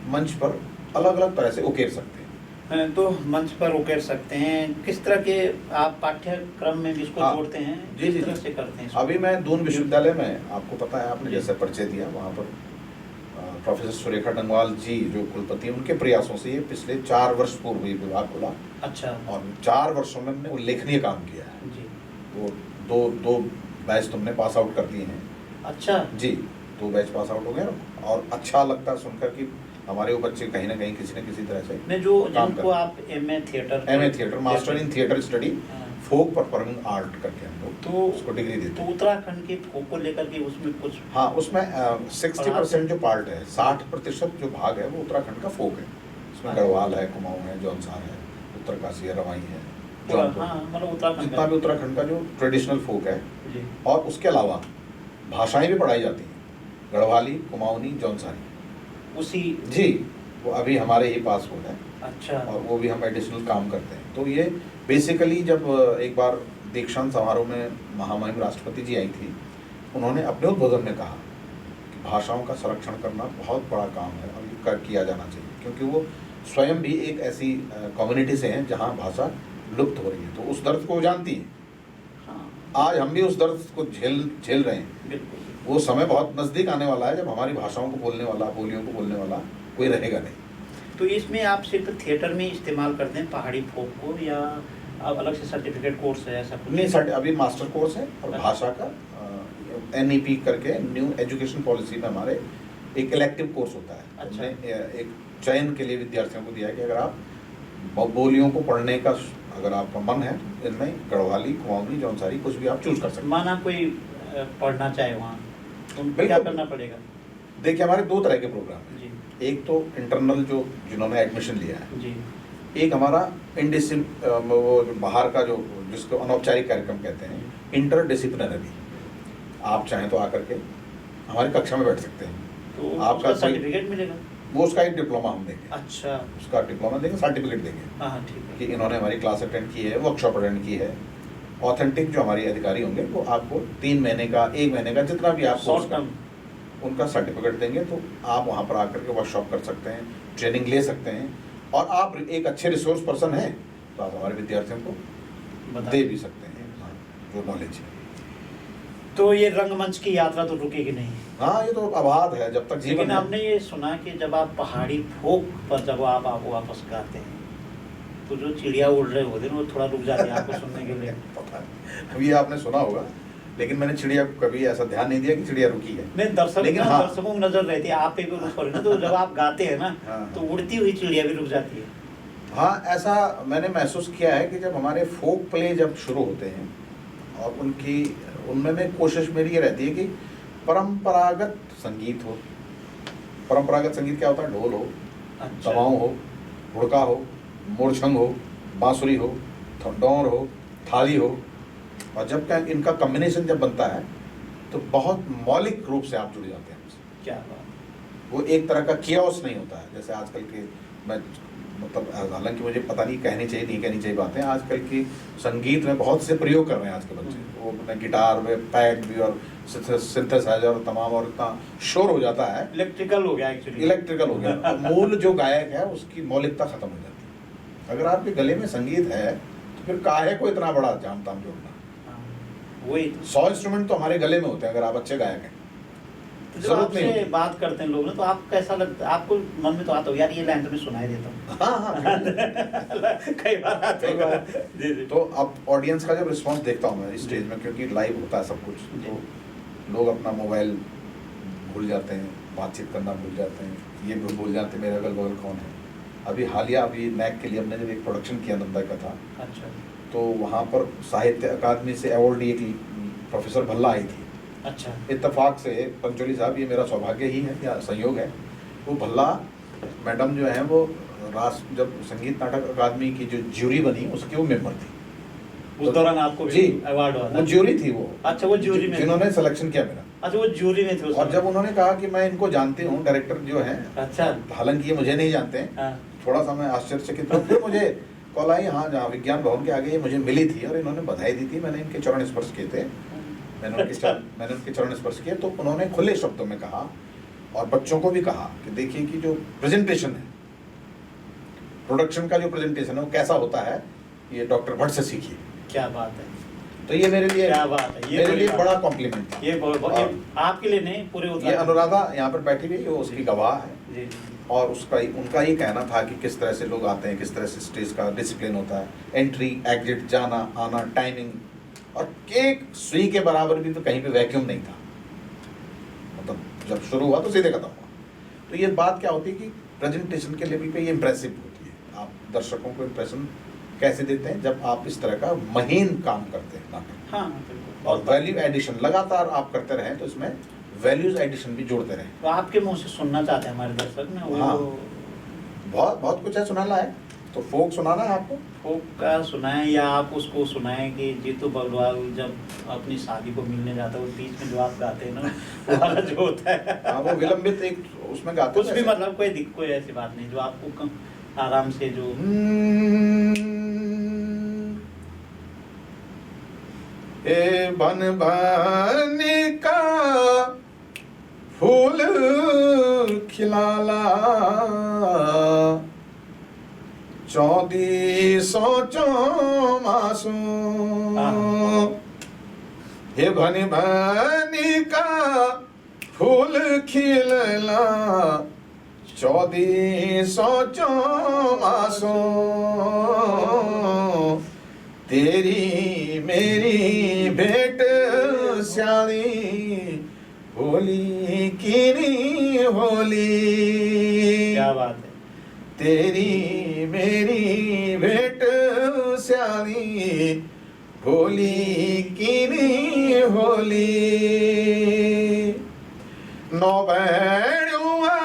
मंच पर अलग अलग तरह से उकेर सकते हैं। तो मंच पर उकेर सकते हैं। किस तरह के आप पाठ्यक्रम में भी इसको जोड़ते हैं? जी किस तरह से करते हैं? अभी मैं दून विश्वविद्यालय में, आपको पता है, आपने जैसे परिचय दिया, वहाँ पर प्रोफेसर सुरेखा डंगवाल जी जो कुलपति, उनके प्रयासों से ये पिछले 4 वर्ष पूर्व ये विभाग खुला। अच्छा। और 4 वर्षों में हमने उल्लेखनीय काम किया है जी। तो दो बैच तुमने पास आउट कर दिए हैं। अच्छा जी, 2 बैच पास आउट हो गए, और अच्छा लगता है सुनकर कि हमारे वो बच्चे कहीं ना कहीं किसी न किसी तरह से नहीं, जो काम जिनको करते आप MA theatre master in theatre study हाँ। फोक परफॉर्मिंग आर्ट करके हम लोग तो उसको डिग्री देते तो हैं। उत्तराखंड के फोक को लेकर के उसमें कुछ हाँ, उसमें 60% जो पार्ट है, 60% जो भाग है वो उत्तराखंड का फोक है। उसमें अच्छा। गढ़वाल है, कुमाऊं है, जौनसार है, उत्तरकाशी है, रवाई है, पूरा, जौनपुर, हाँ, मतलब उत्तराखंड जितना भी उत्तराखंड का जो ट्रेडिशनल फोक है। जी। और उसके अलावा भाषाएं भी पढ़ाई जाती हैं, गढ़वाली, कुमाऊनी, जौनसारी। उसी जी, वो अभी हमारे ही पास वो है अच्छा और वो भी हम एडिशनल काम करते हैं। तो ये बेसिकली जब एक बार दीक्षांत समारोह में महामहिम राष्ट्रपति जी आई थी, उन्होंने अपने उद्बोधन में कहा कि भाषाओं का संरक्षण करना बहुत बड़ा काम है और ये किया जाना चाहिए, क्योंकि वो स्वयं भी एक ऐसी कम्युनिटी से हैं जहाँ भाषा लुप्त हो रही है। तो उस दर्द को वो जानती है। हाँ, आज हम भी उस दर्द को झेल रहे हैं। बिल्कुल। वो समय बहुत नज़दीक आने वाला है जब हमारी भाषाओं को बोलने वाला, बोलियों को बोलने वाला कोई रहेगा नहीं। तो इसमें आप सिर्फ थिएटर में इस्तेमाल करते हैं पहाड़ी फोक को, या आप अलग से सर्टिफिकेट कोर्स है ऐसा कुछ? नहीं, अभी मास्टर कोर्स है और अच्छा। भाषा का NEP करके न्यू एजुकेशन पॉलिसी में हमारे एक इलेक्टिव कोर्स होता है। अच्छा। हमने एक चयन के लिए विद्यार्थियों को दिया है कि अगर आप बोलियों को पढ़ने का अगर आपका मन है, इनमें गढ़वाली, कुमाऊनी, जौनसारी कुछ भी आप चूज कर सकते हैं। माना कोई पढ़ना चाहे वहाँ, तो उनको क्या बिल्कुल। करना पड़ेगा? देखिए, हमारे 2 तरह के प्रोग्राम हैं। जी एक तो इंटरनल जो जिन्होंने एडमिशन लिया है, जी। एक हमारा वो जो बाहर का जो जिसको अनौपचारिक कार्यक्रम कहते हैं, इंटरडिसिप्लिनरी। आप चाहें तो आकर के हमारी कक्षा में बैठ सकते हैं। तो आपका उसका कोई- सर्टिफिकेट मिलेगा? वो उसका एक डिप्लोमा हम देंगे, अच्छा, उसका डिप्लोमा देंगे, सर्टिफिकेट देंगे हाँ ठीक है। कि इन्होंने हमारी क्लास अटेंड की है, वर्कशॉप अटेंड की है। ऑथेंटिक जो हमारी अधिकारी होंगे वो आपको 3 महीने का, 1 महीने का, जितना भी आप शॉर्ट टर्म। उनका सर्टिफिकेट देंगे। तो आप वहाँ पर आकर के वर्कशॉप कर सकते हैं, ट्रेनिंग ले सकते हैं, और आप एक अच्छे रिसोर्स पर्सन हैं तो आप हमारे विद्यार्थियों को बता दे भी सकते हैं हाँ, जो नॉलेज है। तो ये रंगमंच की यात्रा तो रुकेगी नहीं, हाँ, ये तो आबाद है जब तक जीवन लेकिन है। हमने ये सुना कि जब आप पहाड़ी फोक पर जब आप वापस गाते हैं तो जो चिड़िया उड़ रहे होते हैं वो थोड़ा रुक जाते हैं आपको सुनने के लिए। पता नहीं, अब ये आपने सुना होगा, लेकिन मैंने चिड़िया को कभी ऐसा ध्यान नहीं दिया कि चिड़िया रुकी है। नहीं, दर्शक लेकिन ना, हाँ। दर्शकों की नजर रहती है आप पे भी रुक पड़े ना, तो जब आप गाते हैं ना हाँ। तो उड़ती हुई चिड़िया भी रुक जाती है। हाँ, ऐसा मैंने महसूस किया है कि जब हमारे फोक प्ले जब शुरू होते हैं और उनमें में कोशिश मेरी ये रहती है कि परंपरागत संगीत हो। परंपरागत संगीत क्या होता है? ढोल हो, अच्छा। तमाऊ हो, हुड़का हो, मोरछंग हो, बांसुरी हो, डोर हो, थाली हो, और जब का इनका कॉम्बिनेशन जब बनता है तो बहुत मौलिक रूप से आप जुड़ जाते हैं हमसे। क्या बात। वो एक तरह का कियोस नहीं होता है जैसे आजकल के, मैं मतलब हालांकि मुझे पता नहीं कहनी चाहिए नहीं कहनी चाहिए बातें, आजकल की संगीत में बहुत से प्रयोग कर रहे हैं आज के बच्चे। वो अपने गिटार में पैड भी और सिंथेसाइजर और तमाम, और इतना शोर हो जाता है, इलेक्ट्रिकल हो गया एक्चुअली। इलेक्ट्रिकल हो गया, और मूल जो गायक है उसकी मौलिकता खत्म हो जाती है। अगर आपके गले में संगीत है तो फिर काहे को इतना बड़ा जाम ताम जोड़ना? वही 100 इंस्ट्रूमेंट तो हमारे गले में होते हैं अगर आप अच्छे गायक हैं। तो जब जरूरत नहीं आपसे होती। बात करते हैं लोग ना, तो आप कैसा लगता है? आपको मन में तो आता हो यार ये लाइन तो मैं सुनाई देता हूँ। हाँ हाँ, कई बार आता कई बार। है। जी जी। तो अब ऑडियंस का जब रिस्पांस देखता हूँ मैं स्टेज में, क्योंकि लाइव होता है सब कुछ, तो लोग अपना मोबाइल भूल जाते हैं, बातचीत करना भूल जाते हैं, ये भी भूल जाते हैं मेरे अगल बगल कौन है। अभी हालिया अभी नैक के लिए हमने जब एक प्रोडक्शन किया नंदा का था, अच्छा तो वहाँ पर साहित्य अकादमी से अवार्ड एक प्रोफेसर भल्ला आई थी। अच्छा। इत्तेफाक से पंचोली साहब, ये मेरा सौभाग्य ही है या संयोग है, वो भल्ला मैडम जो है वो जब संगीत नाटक अकादमी की जो ज्यूरी बनी उसकी वो मेंबर थी। उस दौरान आपको जी, अवार्ड हुआ था? वो ज्यूरी थी वो। अच्छा, वो ज्यूरी में जिन्होंने सिलेक्शन किया मेरा। अच्छा, वो ज्यूरी में थे उस और समय। जब उन्होंने कहा कि मैं इनको जानती हूँ, डायरेक्टर जो है, अच्छा। हालांकि ये मुझे नहीं जानते हैं, हाँ। थोड़ा सा मैं आश्चर्यचकित था। फिर मुझे कॉल आई, हाँ जहाँ विज्ञान भवन के आगे ये मुझे मिली थी और इन्होंने बधाई दी थी। मैंने इनके चरण स्पर्श किए थे, मैंने उनके चरण स्पर्श किए, तो उन्होंने खुले शब्दों में कहा और बच्चों को भी कहा कि देखिए कि जो प्रेजेंटेशन है, प्रोडक्शन का जो प्रेजेंटेशन है वो कैसा होता है, ये डॉक्टर भट्ट से सीखिए। क्या बात है। तो ये मेरे लिए, क्या बात है, ये मेरे बड़ी लिए बात बड़ा है। कॉम्प्लीमेंट था। ये बहुत, ये आपके लिए नहीं, पूरे ये उत्तराखंड। अनुराधा यहाँ पर बैठी हुई, वो उसकी गवाह है। जी जी। और उनका ये कहना था कि किस तरह से लोग आते हैं, किस तरह से स्टेज का डिसिप्लिन होता है, एंट्री एग्जिट, जाना आना, टाइमिंग, और एक सुई के बराबर भी तो कहीं पे वैक्यूम नहीं था। मतलब जब शुरू हुआ तो सीधे खत्म हुआ। तो ये बात क्या होती है कि प्रेजेंटेशन के लेवल पे ये इम्प्रेसिव होती है। आप दर्शकों को इम्प्रेशन कैसे देते हैं, जब आप इस तरह का महीन काम करते हैं नाटक। हाँ बिल्कुल। और वैल्यू एडिशन लगातार आप करते रहें तो इसमें वैल्यूज एडिशन भी जोड़ते रहें। तो आपके मुंह से सुनना चाहते हैं हमारे दर्शक ना वो। हाँ, बहुत बहुत कुछ है सुनाना है, तो फोक सुनाना है आपको। फोक का सुनाएं या आप उसको सुनाएं कि जीतू बग्वाल जब अपनी शादी को मिलने जाता है उस बीच में जो आप गाते हैं ना वो वाला जो होता है। हाँ, वो विलंबित एक उसमें गाते कुछ भी मतलब कोई ऐसी बात नहीं जो आपको आराम से जो ए बन बनी का फूल खिलाला 1400 मासू, हे बनी बनी का फूल खिलला 1400 मासू, तेरी मेरी भेंट स्याली होली की नी होली। क्या बात है। तेरी मेरी भेंट स्याली होली की नी होली। नौबेड़ुआ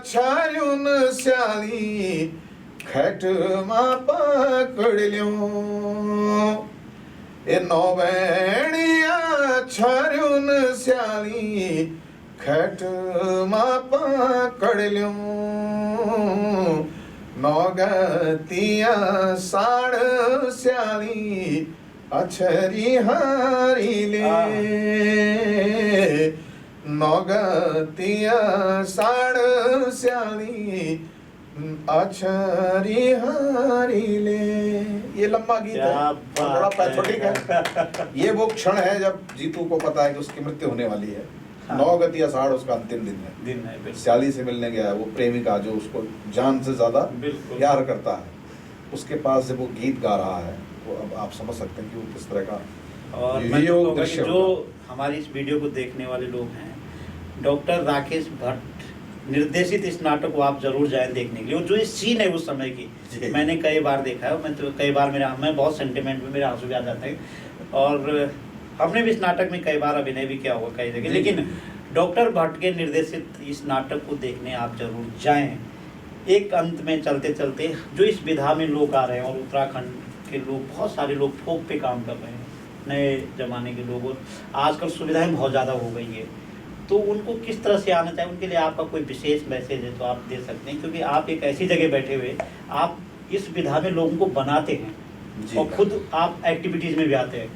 छायुन स्याली खट मा पकड़ ल्यूं, ए नौबेड़िया छायुन स्याली खट मा पकड़ ल्यूं, नौगतिया साड़ स्याली अछरी हारी ले, नौगतिया साड़ स्याली अछरी हारी ले। ये लंबा गीत है और बड़ा पैथोटिक है। ये वो क्षण है जब जीतू को पता है कि उसकी मृत्यु होने वाली है। हाँ। 9 गति आषाढ़ उसका अंतिम दिन है। स्याली से मिलने गया है, वो प्रेमिका जो उसको जान से ज्यादा प्यार करता है, उसके पास जब वो गीत गा रहा है तो अब आप समझ सकते हैं कि वो किस तरह का और मैं तो कहूँगा कि जो हमारी इस वीडियो को देखने वाले लोग हैं, डॉक्टर राकेश भट्ट निर्देशित इस नाटक को आप जरूर जाएं देखने के लिए। और जो इस सीन है उस समय की मैंने कई बार देखा है, मैं तो कई बार मैं बहुत सेंटिमेंट में मेरे आंसू भी आ जाते हैं। और हमने भी इस नाटक में कई बार अभिनय भी किया होगा कई जगह, लेकिन डॉक्टर भट्ट के निर्देशित इस नाटक को देखने आप जरूर जाएं। एक अंत में चलते चलते जो इस विधा में लोग आ रहे हैं और उत्तराखंड के लोग, बहुत सारे लोग फोक पे काम कर रहे हैं, नए जमाने के लोग, और आजकल सुविधाएं बहुत ज़्यादा हो गई है, तो उनको किस तरह से आना चाहिए, उनके लिए आपका कोई विशेष मैसेज है तो आप दे सकते हैं। क्योंकि आप एक ऐसी जगह बैठे हुए, आप इस विधा में लोगों को बनाते हैं और खुद आप एक्टिविटीज़ में भी आते हैं।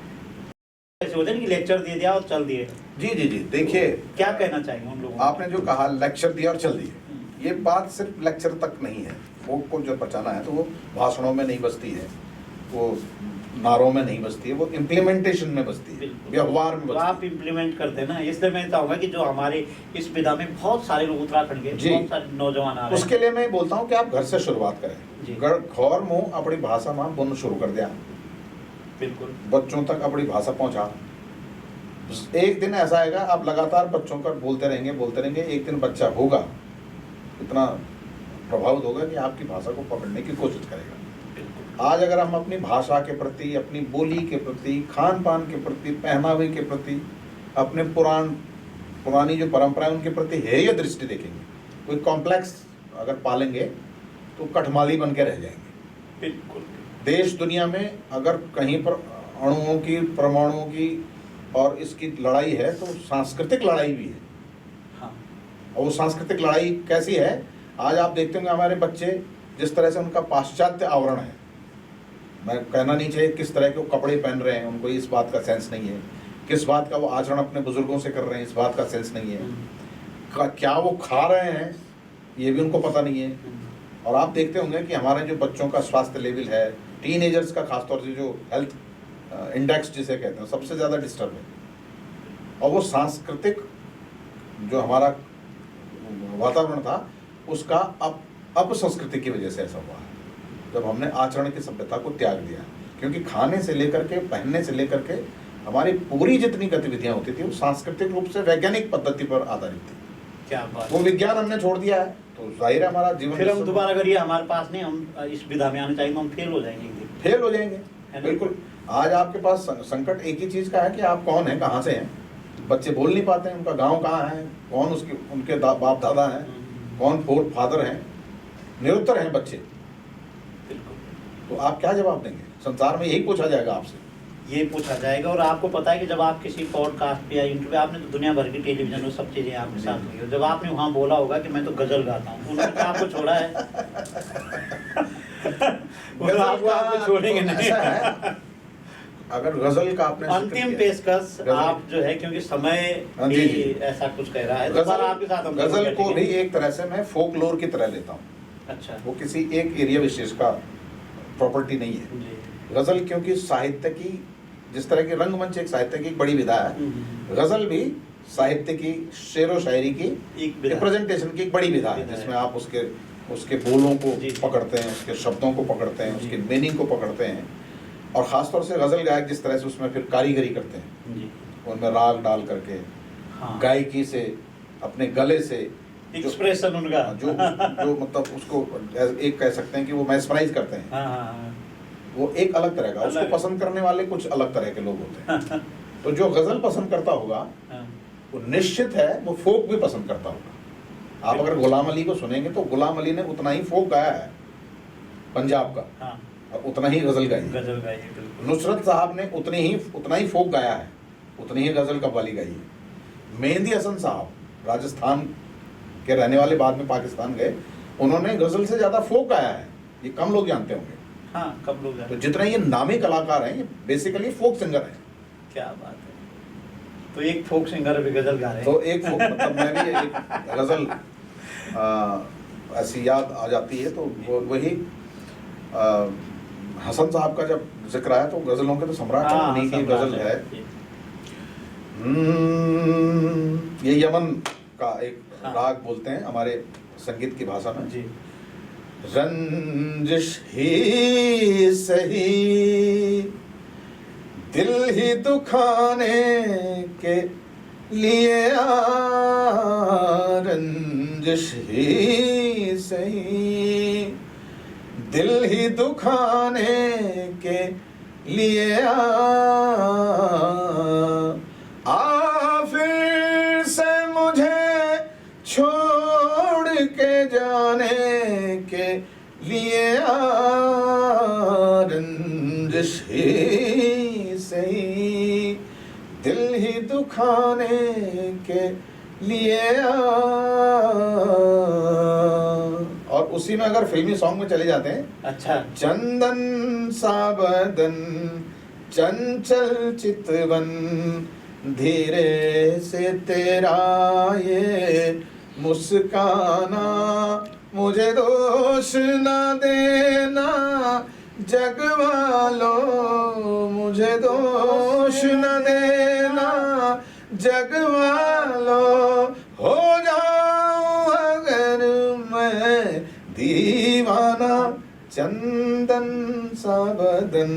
ऐसे होते हैं कि लेक्चर दे दिया और चल दिए। जी जी जी, देखिए क्या कहना चाहिए उन लोगों को? आपने जो कहा लेक्चर दिया और चल दिए, ये बात सिर्फ लेक्चर तक नहीं है। फोक को जो बचाना है तो वो भाषणों में नहीं बसती है, वो नारों में नहीं बसती है, वो इम्प्लीमेंटेशन में बसती है, व्यवहार में बसती है। आप इम्प्लीमेंट करते हैं ना, इसलिए मैं चाहूँगा कि जो हमारे इस विधा में बहुत सारे लोग उत्तराखंड के बहुत सारे नौजवान आ रहे हैं, उसके लिए मैं बोलता हूँ कि आप घर से शुरुआत करें। घर मुँह अपनी भाषा में बोलना शुरू कर दिया, बिल्कुल बच्चों तक अपनी भाषा पहुँचा। एक दिन ऐसा आएगा आप लगातार बच्चों का बोलते रहेंगे, एक दिन बच्चा होगा इतना प्रभावित होगा कि आपकी भाषा को पकड़ने की कोशिश करेगा। आज अगर हम अपनी भाषा के प्रति, अपनी बोली के प्रति, खान पान के प्रति, पहनावे के प्रति, अपने पुरानी जो परंपराएं उनके प्रति हेय दृष्टि देखेंगे, कोई कॉम्प्लेक्स अगर पालेंगे तो कठमाली बन के रह जाएंगे। बिल्कुल। देश दुनिया में अगर कहीं पर अणुओं की, परमाणुओं की और इसकी लड़ाई है तो सांस्कृतिक लड़ाई भी है। हाँ। और वो सांस्कृतिक लड़ाई कैसी है, आज आप देखते होंगे हमारे बच्चे जिस तरह से उनका पाश्चात्य आवरण है, मैं कहना नहीं चाहिए किस तरह के वो कपड़े पहन रहे हैं, उनको इस बात का सेंस नहीं है, किस बात का वो आचरण अपने बुजुर्गों से कर रहे हैं इस बात का सेंस नहीं है, क्या वो खा रहे हैं ये भी उनको पता नहीं है। और आप देखते होंगे कि हमारे जो बच्चों का स्वास्थ्य लेवल है, टीनेजर्स का खासतौर से जो हेल्थ इंडेक्स जिसे कहते हैं, सबसे ज़्यादा डिस्टर्ब है। और वो सांस्कृतिक जो हमारा वातावरण था उसका अपसंस्कृति की वजह से ऐसा हुआ है, जब हमने आचरण की सभ्यता को त्याग दिया। क्योंकि खाने से लेकर के, पहनने से लेकर के हमारी पूरी जितनी गतिविधियां होती थी वो सांस्कृतिक रूप से वैज्ञानिक पद्धति पर आधारित थी। क्या बात। वो विज्ञान हमने छोड़ दिया है तो तो जाहिर है हमारा जीवन फिर हम दोबारा अगर ये हमारे पास नहीं, हम इस विधा में आना चाहिए तो हम फेल हो जाएंगे एक दिन। फेल हो जाएंगे, है ना? बिल्कुल। आज आपके पास संकट एक ही चीज का है कि आप कौन है, कहाँ से हैं। बच्चे बोल नहीं पाते हैं, उनका गांव कहाँ है, कौन उसके उनके बाप दादा हैं, कौन फोर फादर हैं, निरुत्तर हैं बच्चे। बिल्कुल। तो आप क्या जवाब देंगे? संसार में यही पूछा जाएगा आपसे, ये पूछा जाएगा। और आपको पता है कि जब आप किसी पॉडकास्ट पे या इंटरव्यू, आपने तो दुनिया भर की टेलीविजन में सब चीज़ें आपके साथ हुई हो, जब आपने वहाँ बोला होगा कि मैं तो गजल गाता हूँ, उन्होंने तो आपको छोड़ा है। गजल आपको छोड़ेंगे तो नहीं। ऐसा है, अगर गजल का आपने अंतिम पेशकश आप जो है, क्योंकि समय हाँ, भी जी। ऐसा कुछ कह रहा है, दोबारा आपके साथ हम गजल बैठेंगे। को भी एक तरह से मैं फोकलोर की तरह लेता हूँ। अच्छा वो किसी एक एरिया विशेष का प्रॉपर्टी नहीं है। जी। गजल क्योंकि साहित्य की, जिस तरह की रंगमंच एक साहित्य की एक बड़ी विधा है, गजल भी साहित्य की, शेरो शायरी की एक विधा। रिप्रेजेंटेशन की एक बड़ी विधा है, विधा है। जिसमें आप उसके बोलों को जी। पकड़ते हैं, उसके शब्दों को पकड़ते हैं, जी। उसके मीनिंग को पकड़ते हैं। और ख़ासतौर से गज़ल गायक जिस तरह से उसमें फिर कारीगरी करते हैं, जी। उनमें राग डाल करके, हाँ। गायकी से, अपने गले से, एक्सप्रेशन उनका जो मतलब उसको एक कह सकते हैं कि वो मैस्मराइज करते हैं। हाँ हाँ वो एक अलग तरह का, उसको अलग। पसंद करने वाले कुछ अलग तरह के लोग होते हैं। तो जो गज़ल पसंद करता होगा हाँ। वो निश्चित है वो फोक भी पसंद करता होगा। आप अगर गुलाम अली को सुनेंगे तो गुलाम अली ने उतना ही फोक गाया है पंजाब का, हाँ। और उतना ही गज़ल गाई है। गजल गाई है, बिल्कुल। नुसरत साहब ने उतना ही फोक गाया है, उतनी ही गज़ल कव्वाली गाई है। मेहंदी हसन साहब राजस्थान के रहने वाले, बाद में पाकिस्तान गए, उन्होंने गज़ल से ज़्यादा फोक गाया है। ये कम लोग जानते होंगे। हाँ, कब लोग तो जितने ये नामी कलाकार हैं, ये बेसिकली फोक सिंगर हैं। क्या बात है। तो एक फोक सिंगर भी गजल गा रहे हैं। तो एक फोक मतलब मैं भी एक गज़ल ऐसी याद आ जाती है, तो वो वही हसन साहब का जब जिक्र आया तो गज़लों के तो सम्राट हैं, उन्हीं की गज़ल है। ये यमन का एक राग बोलते हैं हमारे संगीत की भाषा में। जी। रंजिश ही सही दिल ही दुखाने के लिए रंजिश ही सही दिल ही दुखाने के लिए फिर से मुझे छोड़ के जाने के लिए रंजिश ही सही दिल ही दुखाने के लिए और उसी में अगर फिल्मी सॉन्ग में चले जाते हैं, अच्छा। चंदन सा बदन चंचल चितवन धीरे से तेरा ये मुस्काना मुझे दोष न देना जग वालों मुझे दोष न देना जग वालों हो जाऊं अगर मैं दीवाना चंदन सा बदन।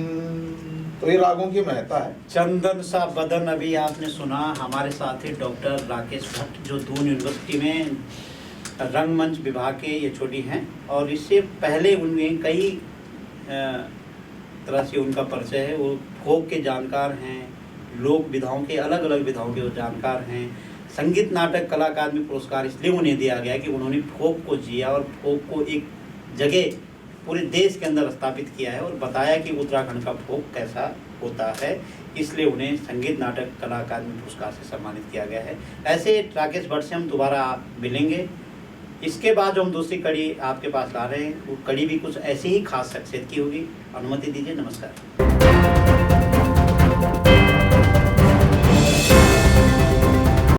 तो ये रागों की महत्ता है। चंदन सा बदन अभी आपने सुना। हमारे साथी डॉक्टर राकेश भट्ट जो दून यूनिवर्सिटी में रंगमंच विभाग के ये छोटी हैं, और इससे पहले उनमें कई तरह से उनका परिचय है। वो फोक के जानकार हैं, लोक विधाओं के, अलग अलग विधाओं के वो जानकार हैं। संगीत नाटक कला अकादमी पुरस्कार इसलिए उन्हें दिया गया कि उन्होंने फोक को जिया और फोक को एक जगह पूरे देश के अंदर स्थापित किया है और बताया कि उत्तराखंड का फोक कैसा होता है। इसलिए उन्हें संगीत नाटक कला अकादमी पुरस्कार से सम्मानित किया गया है। ऐसे राकेश भट्ट से हम दोबारा मिलेंगे। इसके बाद जो हम दूसरी कड़ी आपके पास ला रहे हैं, वो कड़ी भी कुछ ऐसी ही खास शख्सियत की होगी। अनुमति दीजिए। नमस्कार।